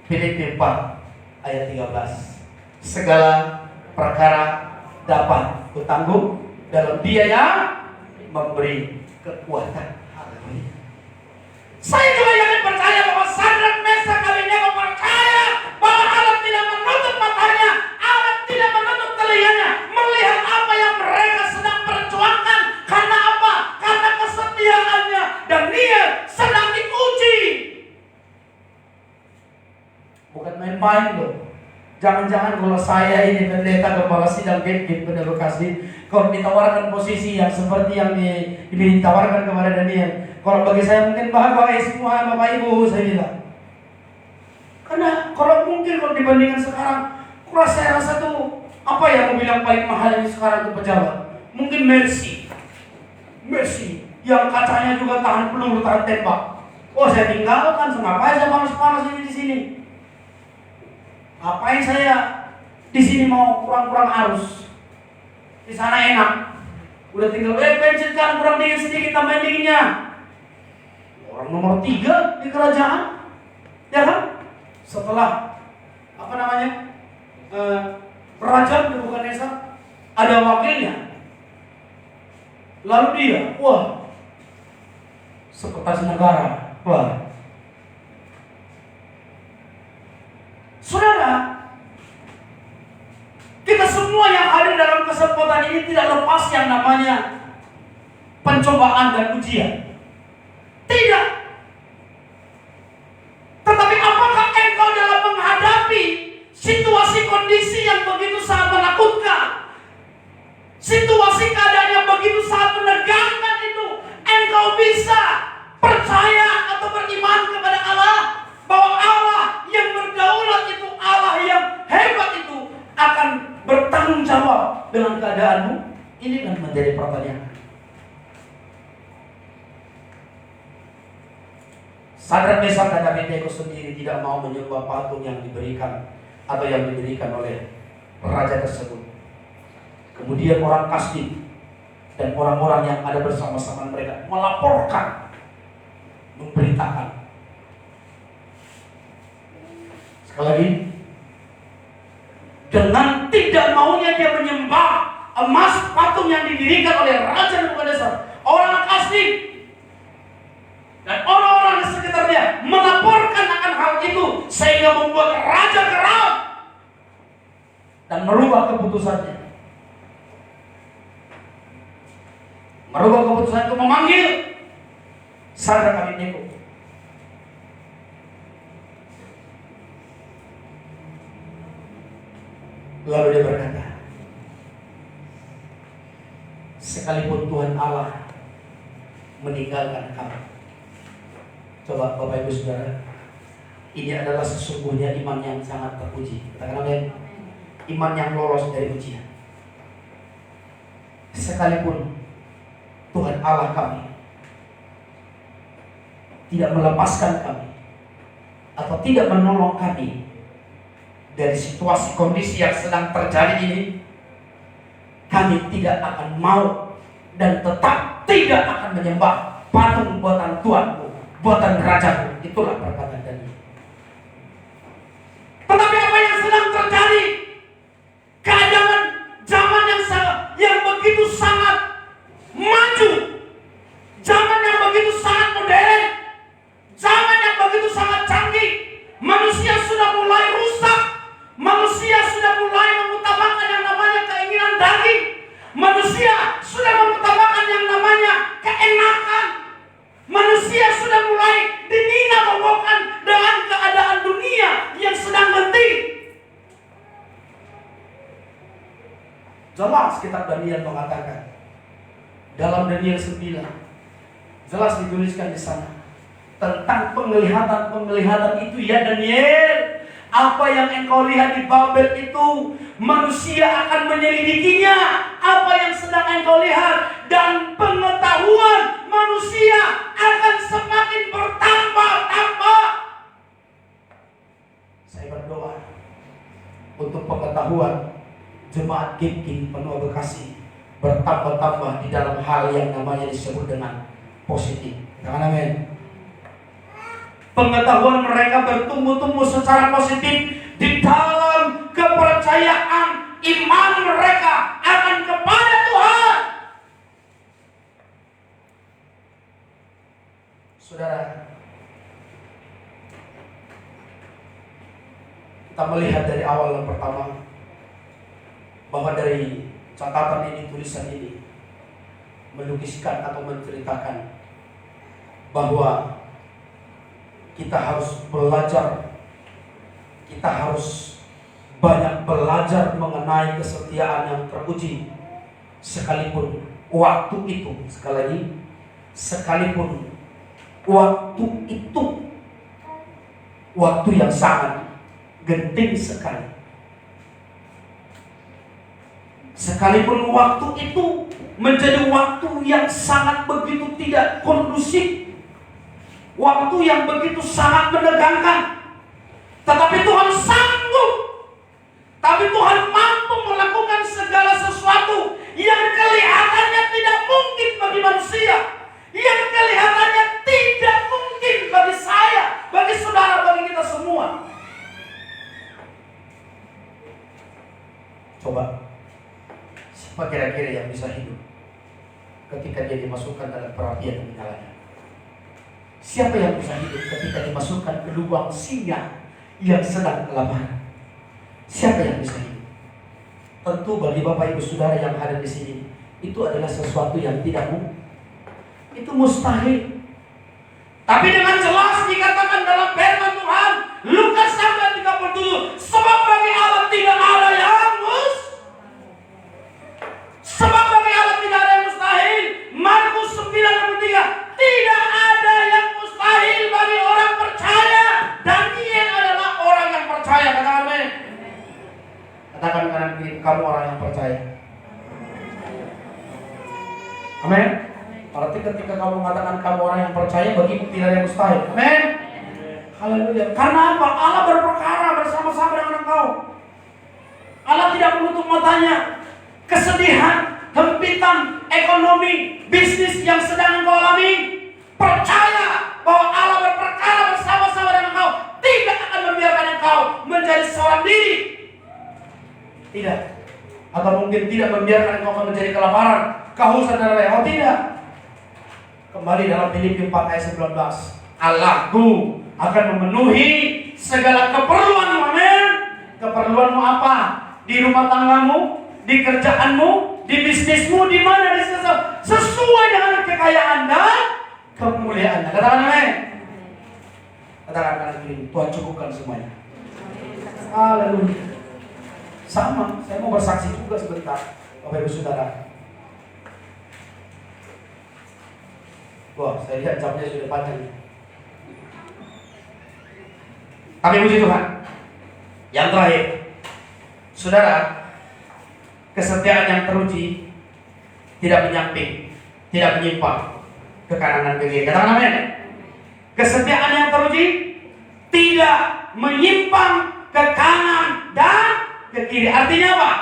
Filipi 4 ayat 13. Segala perkara dapat kutanggung dalam Dia yang memberi kekuatan. Haleluya. Saya juga yakin percaya bahwa Sadrak, Mesak, Abednego percaya bahwa Allah tidak menutup matanya, Allah tidak menutup telinganya melihat apa yang mereka sedang perjuangkan. Karena apa? Karena kesetiaannya. Daniel sedang diuji. Bukan main-main loh. Jangan-jangan kalau saya ini pendeta kepala sidang Bibit Peneluh Kasih, kalau ditawarkan posisi yang seperti yang ditawarkan kepada Daniel, kalau bagi saya mungkin bahagia semua Bapak Ibu, saya bilang. Karena kalau mungkin kalau dibandingkan sekarang, saya rasa tuh apa yang mau bilang paling mahal ini sekarang itu pejabat? Mungkin Mercy yang kacanya juga tahan peluru, tahan tembak. Oh, saya tinggalkan, ngapain saya panas-panas ini di sini? Ngapain saya di sini mau kurang-kurang arus? Di sana enak. Udah tinggal bensin kan kurang dingin sedikit, tambahin dinginnya. Orang nomor 3 di kerajaan, ya kan? Setelah apa namanya Raja Nebukadnezar, ada wakilnya. Lalu dia, wah, sekretaris negara, wah. Saudara, kita semua yang hadir dalam kesempatan ini tidak lepas yang namanya pencobaan dan ujian. Tidak. Tetapi apakah engkau dalam menghadapi situasi kondisi yang begitu sangat menakutkan, situasi keadaan yang begitu sangat menegangkan itu, engkau bisa percaya atau beriman kepada Allah bahwa Allah yang berdaulat itu, Allah yang hebat itu akan bertanggung jawab dengan keadaanmu? Ini kan menjadi pertanyaan. Sadrak, Mesak, dan Abednego sendiri tidak mau menyembah patung yang diberikan atau yang diberikan oleh raja tersebut. Kemudian orang Kasdim dan orang-orang yang ada bersama-sama mereka melaporkan, memberitakan. Sekali lagi, dengan tidak maunya dia menyembah emas patung yang didirikan oleh Raja Nebukadnezar, orang Kasdim dan orang-orang di sekitarnya melaporkan akan hal itu, sehingga membuat raja geram dan merubah keputusannya. Merubah keputusan itu memanggil Sadrak, Abednego. Lalu dia berkata, sekalipun Tuhan Allah meninggalkan kamu. Coba Bapak Ibu Saudara, ini adalah sesungguhnya iman yang sangat terpuji. Katakan amin. Iman yang lolos dari ujian. Sekalipun Tuhan Allah kami tidak melepaskan kami atau tidak menolong kami dari situasi kondisi yang sedang terjadi ini, kami tidak akan mau dan tetap tidak akan menyembah patung buatan Tuhanmu, buatan rajamu. Itulah perkataan Daniel. Tetapi apa yang sedang terjadi? Keadaan zaman yang begitu sangat maju, zaman yang begitu sangat modern, zaman yang begitu sangat canggih. Manusia sudah mulai rusak. Manusia sudah mulai mengutamakan yang namanya keinginan daging. Manusia sudah mengutamakan yang namanya keenakan. Manusia sudah mulai dinina-bawakan dengan keadaan dunia yang sedang genting. Jelas kitab Daniel mengatakan dalam Daniel 9, jelas dituliskan di sana tentang penglihatan itu, ya Daniel. Apa yang engkau lihat di Babel itu, manusia akan menyelidikinya. Apa yang sedang engkau lihat, dan pengetahuan manusia akan semakin bertambah-tambah. Saya berdoa untuk pengetahuan, jemaat Gipking Penua Bekasi bertambah-tambah di dalam hal yang namanya disebut dengan positif. Katakan amin. Pengetahuan mereka bertumbuh-tumbuh secara positif di dalam kepercayaan iman mereka akan kepada Tuhan. Saudara, kita melihat dari awal yang pertama bahwa dari catatan ini, tulisan ini melukiskan atau menceritakan bahwa kita harus belajar, kita harus banyak belajar mengenai kesetiaan yang teruji, sekalipun waktu itu, sekali lagi, sekalipun waktu itu waktu yang sangat genting sekali. Sekalipun waktu itu menjadi waktu yang sangat begitu tidak kondusif, waktu yang begitu sangat menegangkan, tetapi Tuhan sanggup, tapi Tuhan mampu melakukan segala sesuatu yang kelihatannya tidak mungkin bagi manusia, yang kelihatannya tidak mungkin bagi saya, bagi saudara, bagi kita semua. Coba, siapa kira-kira yang bisa hidup ketika dia dimasukkan dalam perapian yang menyalanya? Siapa yang bisa hidup ketika dimasukkan ke lubang singa yang sedang kelaparan? Siapa yang bisa hidup? Tentu bagi Bapak Ibu Saudara yang ada di sini, itu adalah sesuatu yang tidak mungkin. Itu mustahil. Tapi dengan jelas dikatakan dalam firman Tuhan, Lukas 9:37, sebab bagi Allah tidak ada yang sebab bagi Allah tidak ada yang mustahil. Markus 9:3, tidak ada yang mustahil bagi orang percaya. Daniel adalah orang yang percaya. Katakan amin. Katakan kanan kiri, kamu orang yang percaya. Amin. Berarti ketika kamu mengatakan kamu orang yang percaya, bagimu tidak ada yang mustahil. Amin. Haleluya. Karena apa? Allah berperkara bersama-sama dengan engkau. Allah tidak menutup matanya. Kesedihan, hempitan, ekonomi, bisnis yang sedang engkau alami, percaya bahwa Allah berperkara bersama-sama dengan engkau, tidak akan membiarkan engkau menjadi seorang diri. Tidak. Atau mungkin tidak membiarkan engkau menjadi kelaparan, kehausan dan lain-lain. Oh tidak. Kembali dalam Filipi 4 ayat 19. Allahku akan memenuhi segala keperluanmu. Amin. Keperluanmu apa? Di rumah tanggamu, di kerjaanmu, di bisnismu, di mana, di sesuai dengan kekayaan dan kemuliaan. Katakan amin. Katakan kanan kiri, Tuhan cukupkan semuanya. Haleluya. Sama, saya mau bersaksi juga sebentar, Bapak Ibu Saudara. Wah, saya lihat jamnya sudah panjang. Kami puji Tuhan. Yang terakhir, saudara, kesetiaan yang teruji tidak menyamping, tidak menyimpang ke kanan dan ke kiri. Katakan amin. Kesetiaan yang teruji tidak menyimpang ke kanan dan ke kiri. Artinya apa?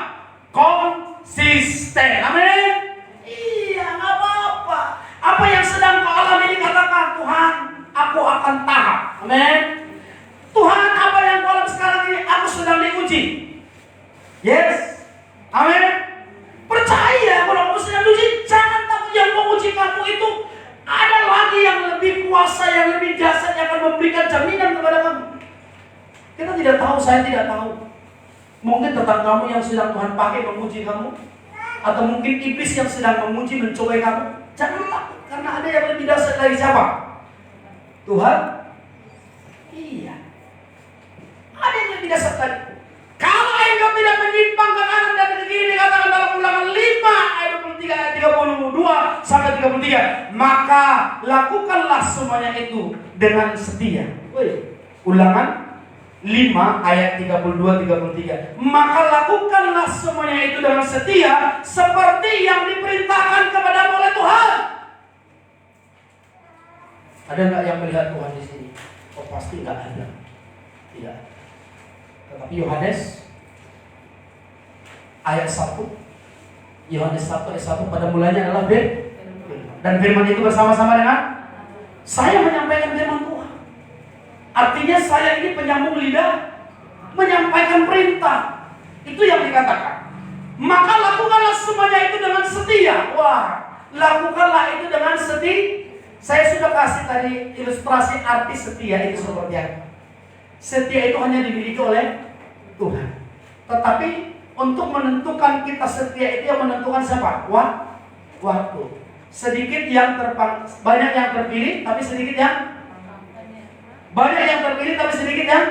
Konsisten. Amin. Iya, nggak apa-apa. Apa yang sedang kau alami dikatakan, Tuhan, aku akan tahap. Amin. Tuhan, apa yang kau alami sekarang ini, aku sedang diuji. Yes. Amin. Percaya kalau kamu sedang diuji, jangan takut. Yang menguji kamu itu ada lagi yang lebih kuasa, yang lebih dahsyat, yang akan memberikan jaminan kepada kamu. Kita tidak tahu, saya tidak tahu. Mungkin tetanggamu yang sedang Tuhan pakai menguji kamu, atau mungkin iblis yang sedang menguji, mencobai kamu. Jangan takut, karena ada yang lebih dahsyat dari siapa? Tuhan. Iya. Ada yang lebih dahsyat tadi. Kalau engkau tidak menyimpang ke kanan dan ke kiri, dikatakan dalam Ulangan 5 ayat 23 ayat 32 sampai 33, maka lakukanlah semuanya itu dengan setia. Ulangan 5 ayat 32-33. Maka lakukanlah semuanya itu dengan setia seperti yang diperintahkan kepada oleh Tuhan. Ada nggak yang melihat Tuhan di sini? Oh pasti nggak ada. Tidak. Tetapi Yohanes ayat 1. Yohanes 1 ayat 1, pada mulanya adalah dan firman itu bersama-sama dengan saya menyampaikan firman Tuhan. Artinya saya ini penyambung lidah, menyampaikan perintah. Itu yang dikatakan. Maka lakukanlah semuanya itu dengan setia. Wah, lakukanlah itu dengan setia. Saya sudah kasih tadi ilustrasi arti setia itu seperti apa. Setia itu hanya dimiliki oleh Tuhan. Tetapi untuk menentukan kita setia itu yang menentukan siapa? Waktu. Sedikit yang banyak yang terpilih, tapi sedikit yang banyak yang terpilih, tapi sedikit yang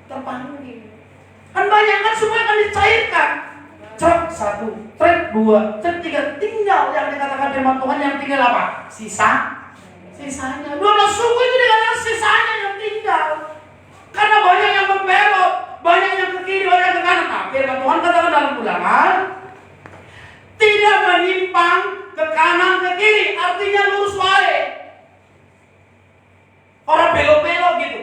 terpanggil. Kan banyak kan, semua akan dicairkan. Trek 1, trek 2, trek 3, tinggal yang dikatakan firman Tuhan yang tinggal apa? Sisanya. 12 suku itu dikatakan sisanya yang tinggal. Karena banyak yang membelot, banyak yang ke kiri, banyak yang ke kanan. Nah, firman Tuhan katakan dalam Ulangan, tidak menyimpang ke kanan ke kiri, artinya lurus wae. Orang belok-belok gitu.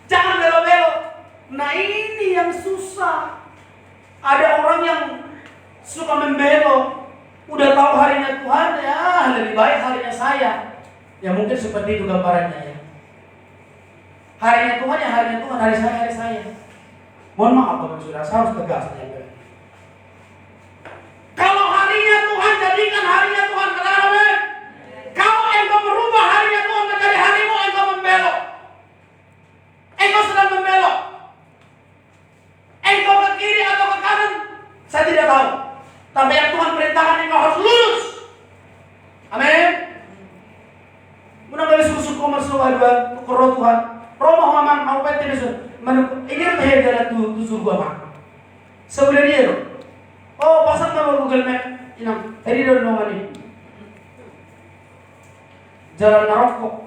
Jangan belok-belok. Nah, ini yang susah. Ada orang yang suka membelok. Udah tahu harinya Tuhan, ya lebih baik harinya saya. Ya mungkin seperti itu gambarannya ya. Harinya Tuhan ya harinya Tuhan, hari saya. Mohon maaf Bapak Saudara, saya harus tegas. Kalau harinya Tuhan, jadikan harinya Tuhan. Kenapa? Kalau engkau merubah harinya Tuhan menjadi harimu, engkau membelok. Engkau sedang membelok. Engkau ke kiri atau ke kanan, saya tidak tahu. Tapi yang Tuhan perintahkan engkau harus lurus. Amin. Muna kami suku-suku mersuah dua koro Tuhan. Romo haman mau peti besok. Ini terjadi dalam tujuh gua mak. Sebenarnya loh. Oh pasang nama Google Map. Inang. Tadi dah nongan ini. Jalan Maroko,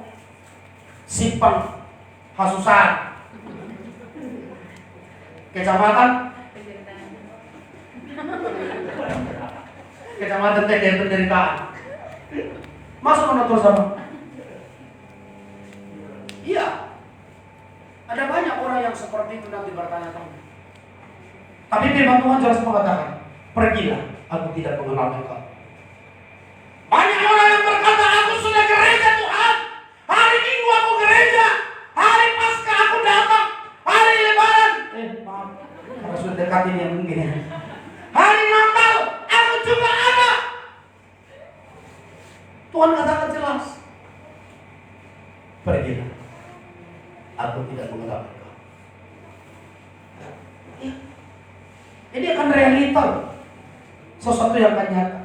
Sipang, Hasusan, Kecamatan Teh Penderitaan. Masuk menonton sama. Iya. Ada banyak orang yang seperti itu nanti bertanya-tanya. Tapi firman Tuhan jelas mengatakan, pergilah, aku tidak mengenal engkau. Banyak orang yang berkata, aku sudah gereja Tuhan. Hari Minggu aku gereja. Hari Paskah aku datang. Hari Lebaran. Maaf. Karena sudah dekat ini yang mungkin ya. Hari Natal aku juga ada. Tuhan katakan jelas. Pergilah. Aku tidak mengenal engkau. Ya. Ini akan realita. Sesuatu yang akan nyata.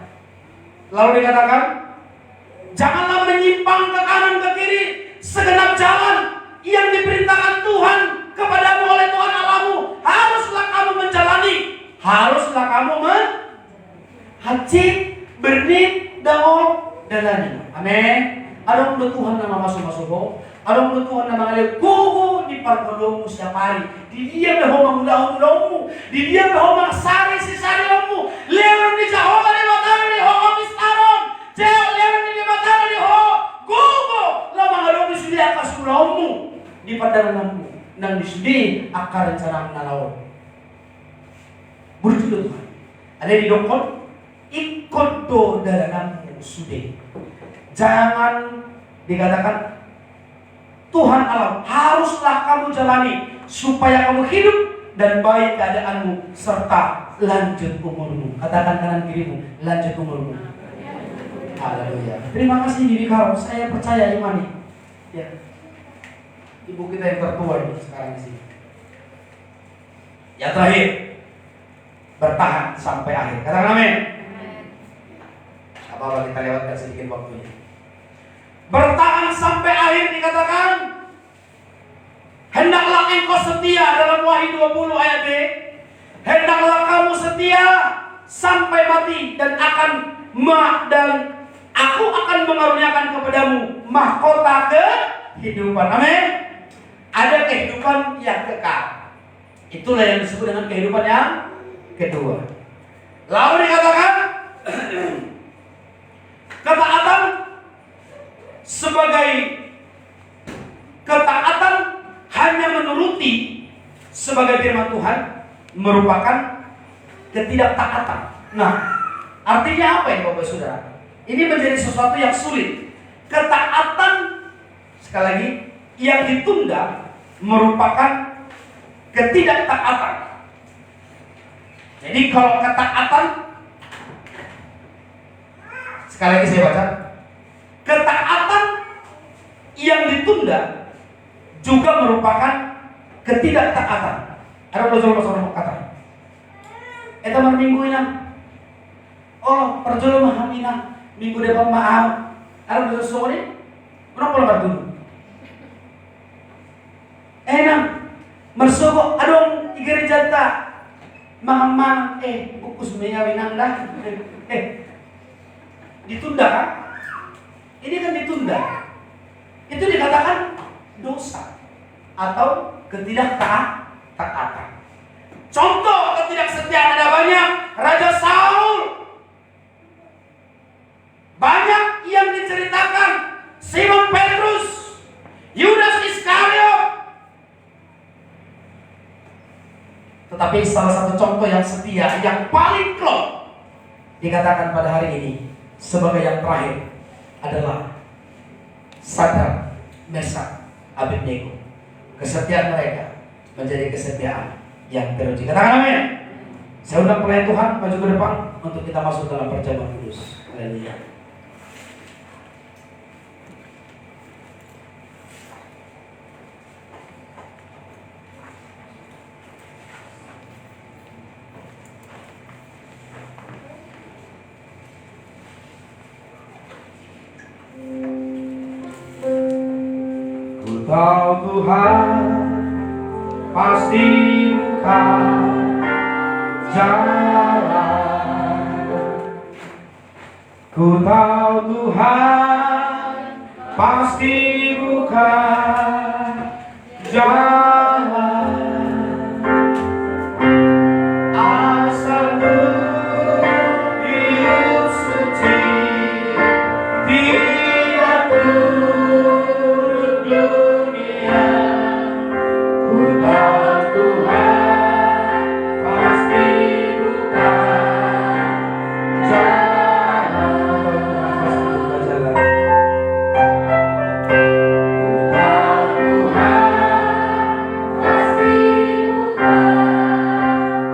Lalu dikatakan, janganlah menyimpang ke kanan ke kiri segenap jalan yang diperintahkan Tuhan kepadamu oleh Tuhan Allahmu. Haruslah kamu menjalani. Haruslah kamu hajib, bernit, dawon, dalani. Amin. Ada mulut Tuhan nama masuk-masuk. Ada mulut Tuhan nama alih gugu di parkodomu setiap hari. Di dia behomang udah-udahmu. Di dia behomang sari-sari-mu. Lewan di Jehovah di matara di ho mistaron. Jel lewan di matara di ho gugu. Lamang adong di sudi akas ulahmu. Di padanganmu. Nang di sudi akar rencana menalaw. Berjudul Tuhan. Ada di dokon. Ikut do dalammu sudi. Jangan dikatakan Tuhan Allah haruslah kamu jalani supaya kamu hidup dan baik keadaanmu serta lanjut umurmu. Katakan kanan kirimu, lanjut umurmu. Haleluya. Terima kasih diri kau, saya percaya imani. Ya. Ibu kita yang tertua ini sekarang di sini. Yang terakhir, bertahan sampai akhir. Katakan amin. Apa-apa kita lewatkan sedikit waktunya. Bertahan sampai akhir dikatakan, hendaklah engkau setia dalam Wahyu 20 ayat B. Hendaklah kamu setia sampai mati dan aku akan mengaruniakan kepadamu mahkota kehidupan. Amin. Ada kehidupan yang kekal. Itulah yang disebut dengan kehidupan yang kedua. Lalu dikatakan ketaatan sebagai ketaatan hanya menuruti sebagai firman Tuhan, merupakan ketidaktaatan. Nah, artinya apa ini Bapak Saudara? Ini menjadi sesuatu yang sulit. Ketaatan, sekali lagi, yang ditunda merupakan ketidaktaatan. Jadi kalau ketaatan, sekali lagi saya baca, ketaatan yang ditunda juga merupakan ketidaktaatan. Ada usul-usul kata. Eta minggu ini, oh perjalanan mahamina minggu depan maaf. Ada usul ini, kenapa lebar dulu? Enak, mersogo, adong igeri janta, mamang, kukus meyawinang dah, ditunda kan? Ini kan ditunda. Itu dikatakan dosa atau ketidaktaatan. Contoh ketidaksetiaan ada banyak. Raja Saul, banyak yang diceritakan. Simon Petrus, Yudas Iskariot. Tetapi salah satu contoh yang setia, yang paling klop, dikatakan pada hari ini sebagai yang terakhir adalah Sadrak, Mesak, Abednego. Kesetiaan mereka menjadi kesetiaan yang teruji. Katakan amin. Saya undang pelayan Tuhan maju ke depan untuk kita masuk dalam perjamuan kudus. Haleluya. Kau Tuhan pasti buka jalan. Ku tahu Tuhan pasti buka jalan. Asalku hidup suci, tidak dunia. Ku tahu Tuhan pasti buka jalan. Ku tahu Tuhan pasti buka jalan.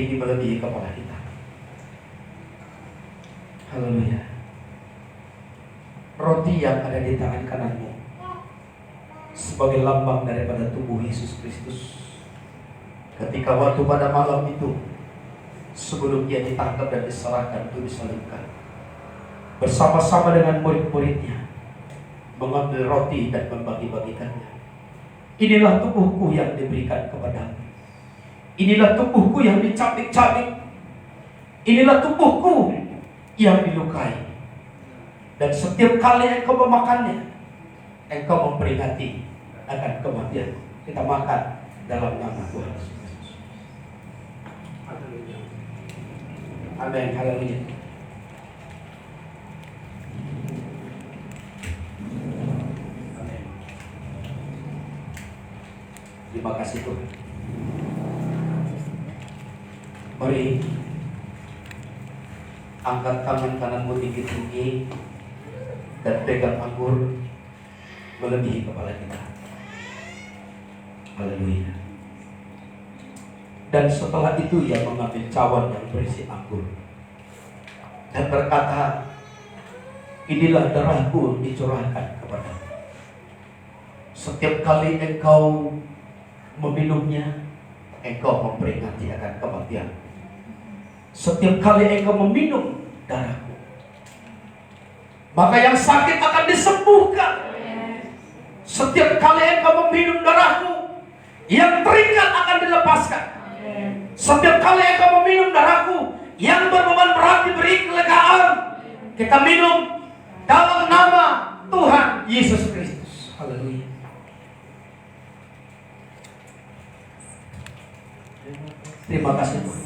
ini melebihi kepala kita. Haleluya. Roti yang ada di tangan kananmu sebagai lambang daripada tubuh Yesus Kristus. Ketika waktu pada malam itu, sebelum dia ditangkap dan diserahkan untuk disalibkan, bersama-sama dengan murid-muridnya mengambil roti dan membagi-bagikannya. Inilah tubuhku yang diberikan kepadamu. Inilah tubuhku yang dicabik-cabik. Inilah tubuhku yang dilukai. Dan setiap kali engkau memakannya, engkau memperingati akan kematian. Kita makan dalam nama Tuhan Yesus. Amin. Haleluya. Amin. Terima kasih Tuhan. Mari angkat tangan kananmu tinggi-tinggi dan pegang anggur melebihi kepala kita. Haleluya. Dan setelah itu ia mengambil cawan yang berisi anggur dan berkata, inilah darahku dicurahkan kepadamu. Setiap kali engkau meminumnya, engkau memperingati akan kematian. Setiap kali engkau meminum darahku, maka yang sakit akan disembuhkan. Setiap kali engkau meminum darahku, yang terikat akan dilepaskan. Setiap kali engkau meminum darahku, yang berbeban berat diberi kelegaan. Kita minum dalam nama Tuhan Yesus Kristus. Haleluya. Terima kasih Tuhan.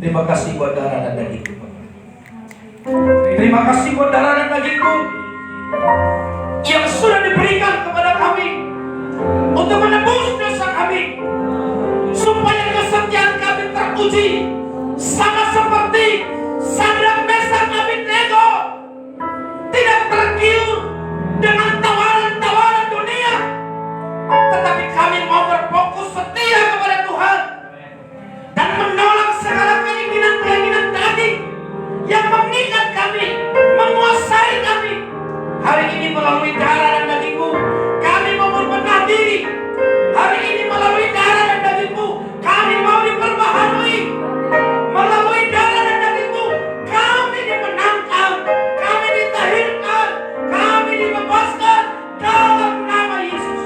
Terima kasih buat darah dan dagingmu. Terima kasih buat darah dan dagingmu yang sudah diberikan kepada kami untuk menebus dosa kami, supaya kesetiaan kami teruji, sama seperti Sadrak, Mesak, Abednego tidak tergiur dengan tawaran-tawaran dunia, tetapi kami mau berfokus setia kepada Tuhan dan menolak segala keinginan-keinginan daging yang mengikat kami, menguasai kami. Hari ini melalui darah dan dagingmu, kami mau berbenah diri. Hari ini melalui darah dan dagingmu, kami mau diperbaharui. Melalui darah dan dagingmu, kami dimenangkan, kami ditahirkan, kami dibebaskan dalam nama Yesus.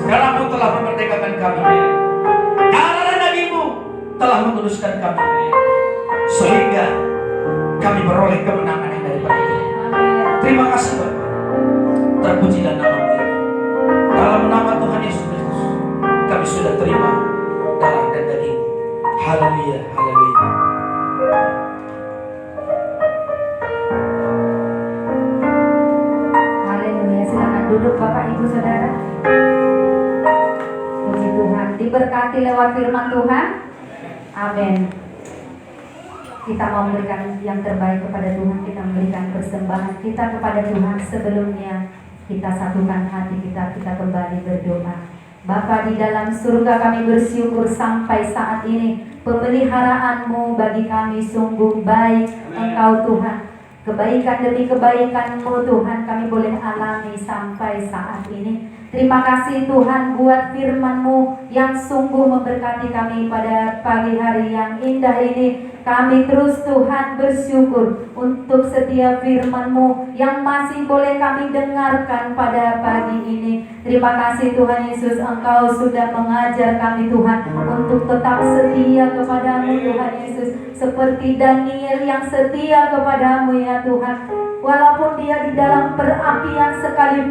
Darahmu telah memerdekakan kami. Darah dan dagingmu telah menguduskan kami, sehingga kami beroleh kemenangan yang daripada Tuhan. Terima kasih Bapak. Terpujilah nama-Mu. Dalam nama Tuhan Yesus Kristus, kami sudah terima darah dan daging. Haleluya, haleluya. Haleluya. Silakan duduk Bapak Ibu Saudara. Puji Tuhan. Diberkati lewat firman Tuhan. Amin. Kita mau memberikan yang terbaik kepada Tuhan. Kita memberikan persembahan kita kepada Tuhan. Sebelumnya kita satukan hati kita kembali berdoa. Bapa di dalam surga, kami bersyukur sampai saat ini pemeliharaan-Mu bagi kami sungguh baik. Engkau Tuhan, kebaikan demi kebaikan-Mu Tuhan kami boleh alami sampai saat ini. Terima kasih Tuhan buat firman-Mu yang sungguh memberkati kami pada pagi hari yang indah ini. Kami terus Tuhan bersyukur untuk setiap firman-Mu yang masih boleh kami dengarkan pada pagi ini. Terima kasih Tuhan Yesus, Engkau sudah mengajar kami Tuhan untuk tetap setia kepada-Mu Tuhan Yesus. Seperti Daniel yang setia kepada-Mu ya Tuhan. Walaupun dia di dalam perapian sekalipun,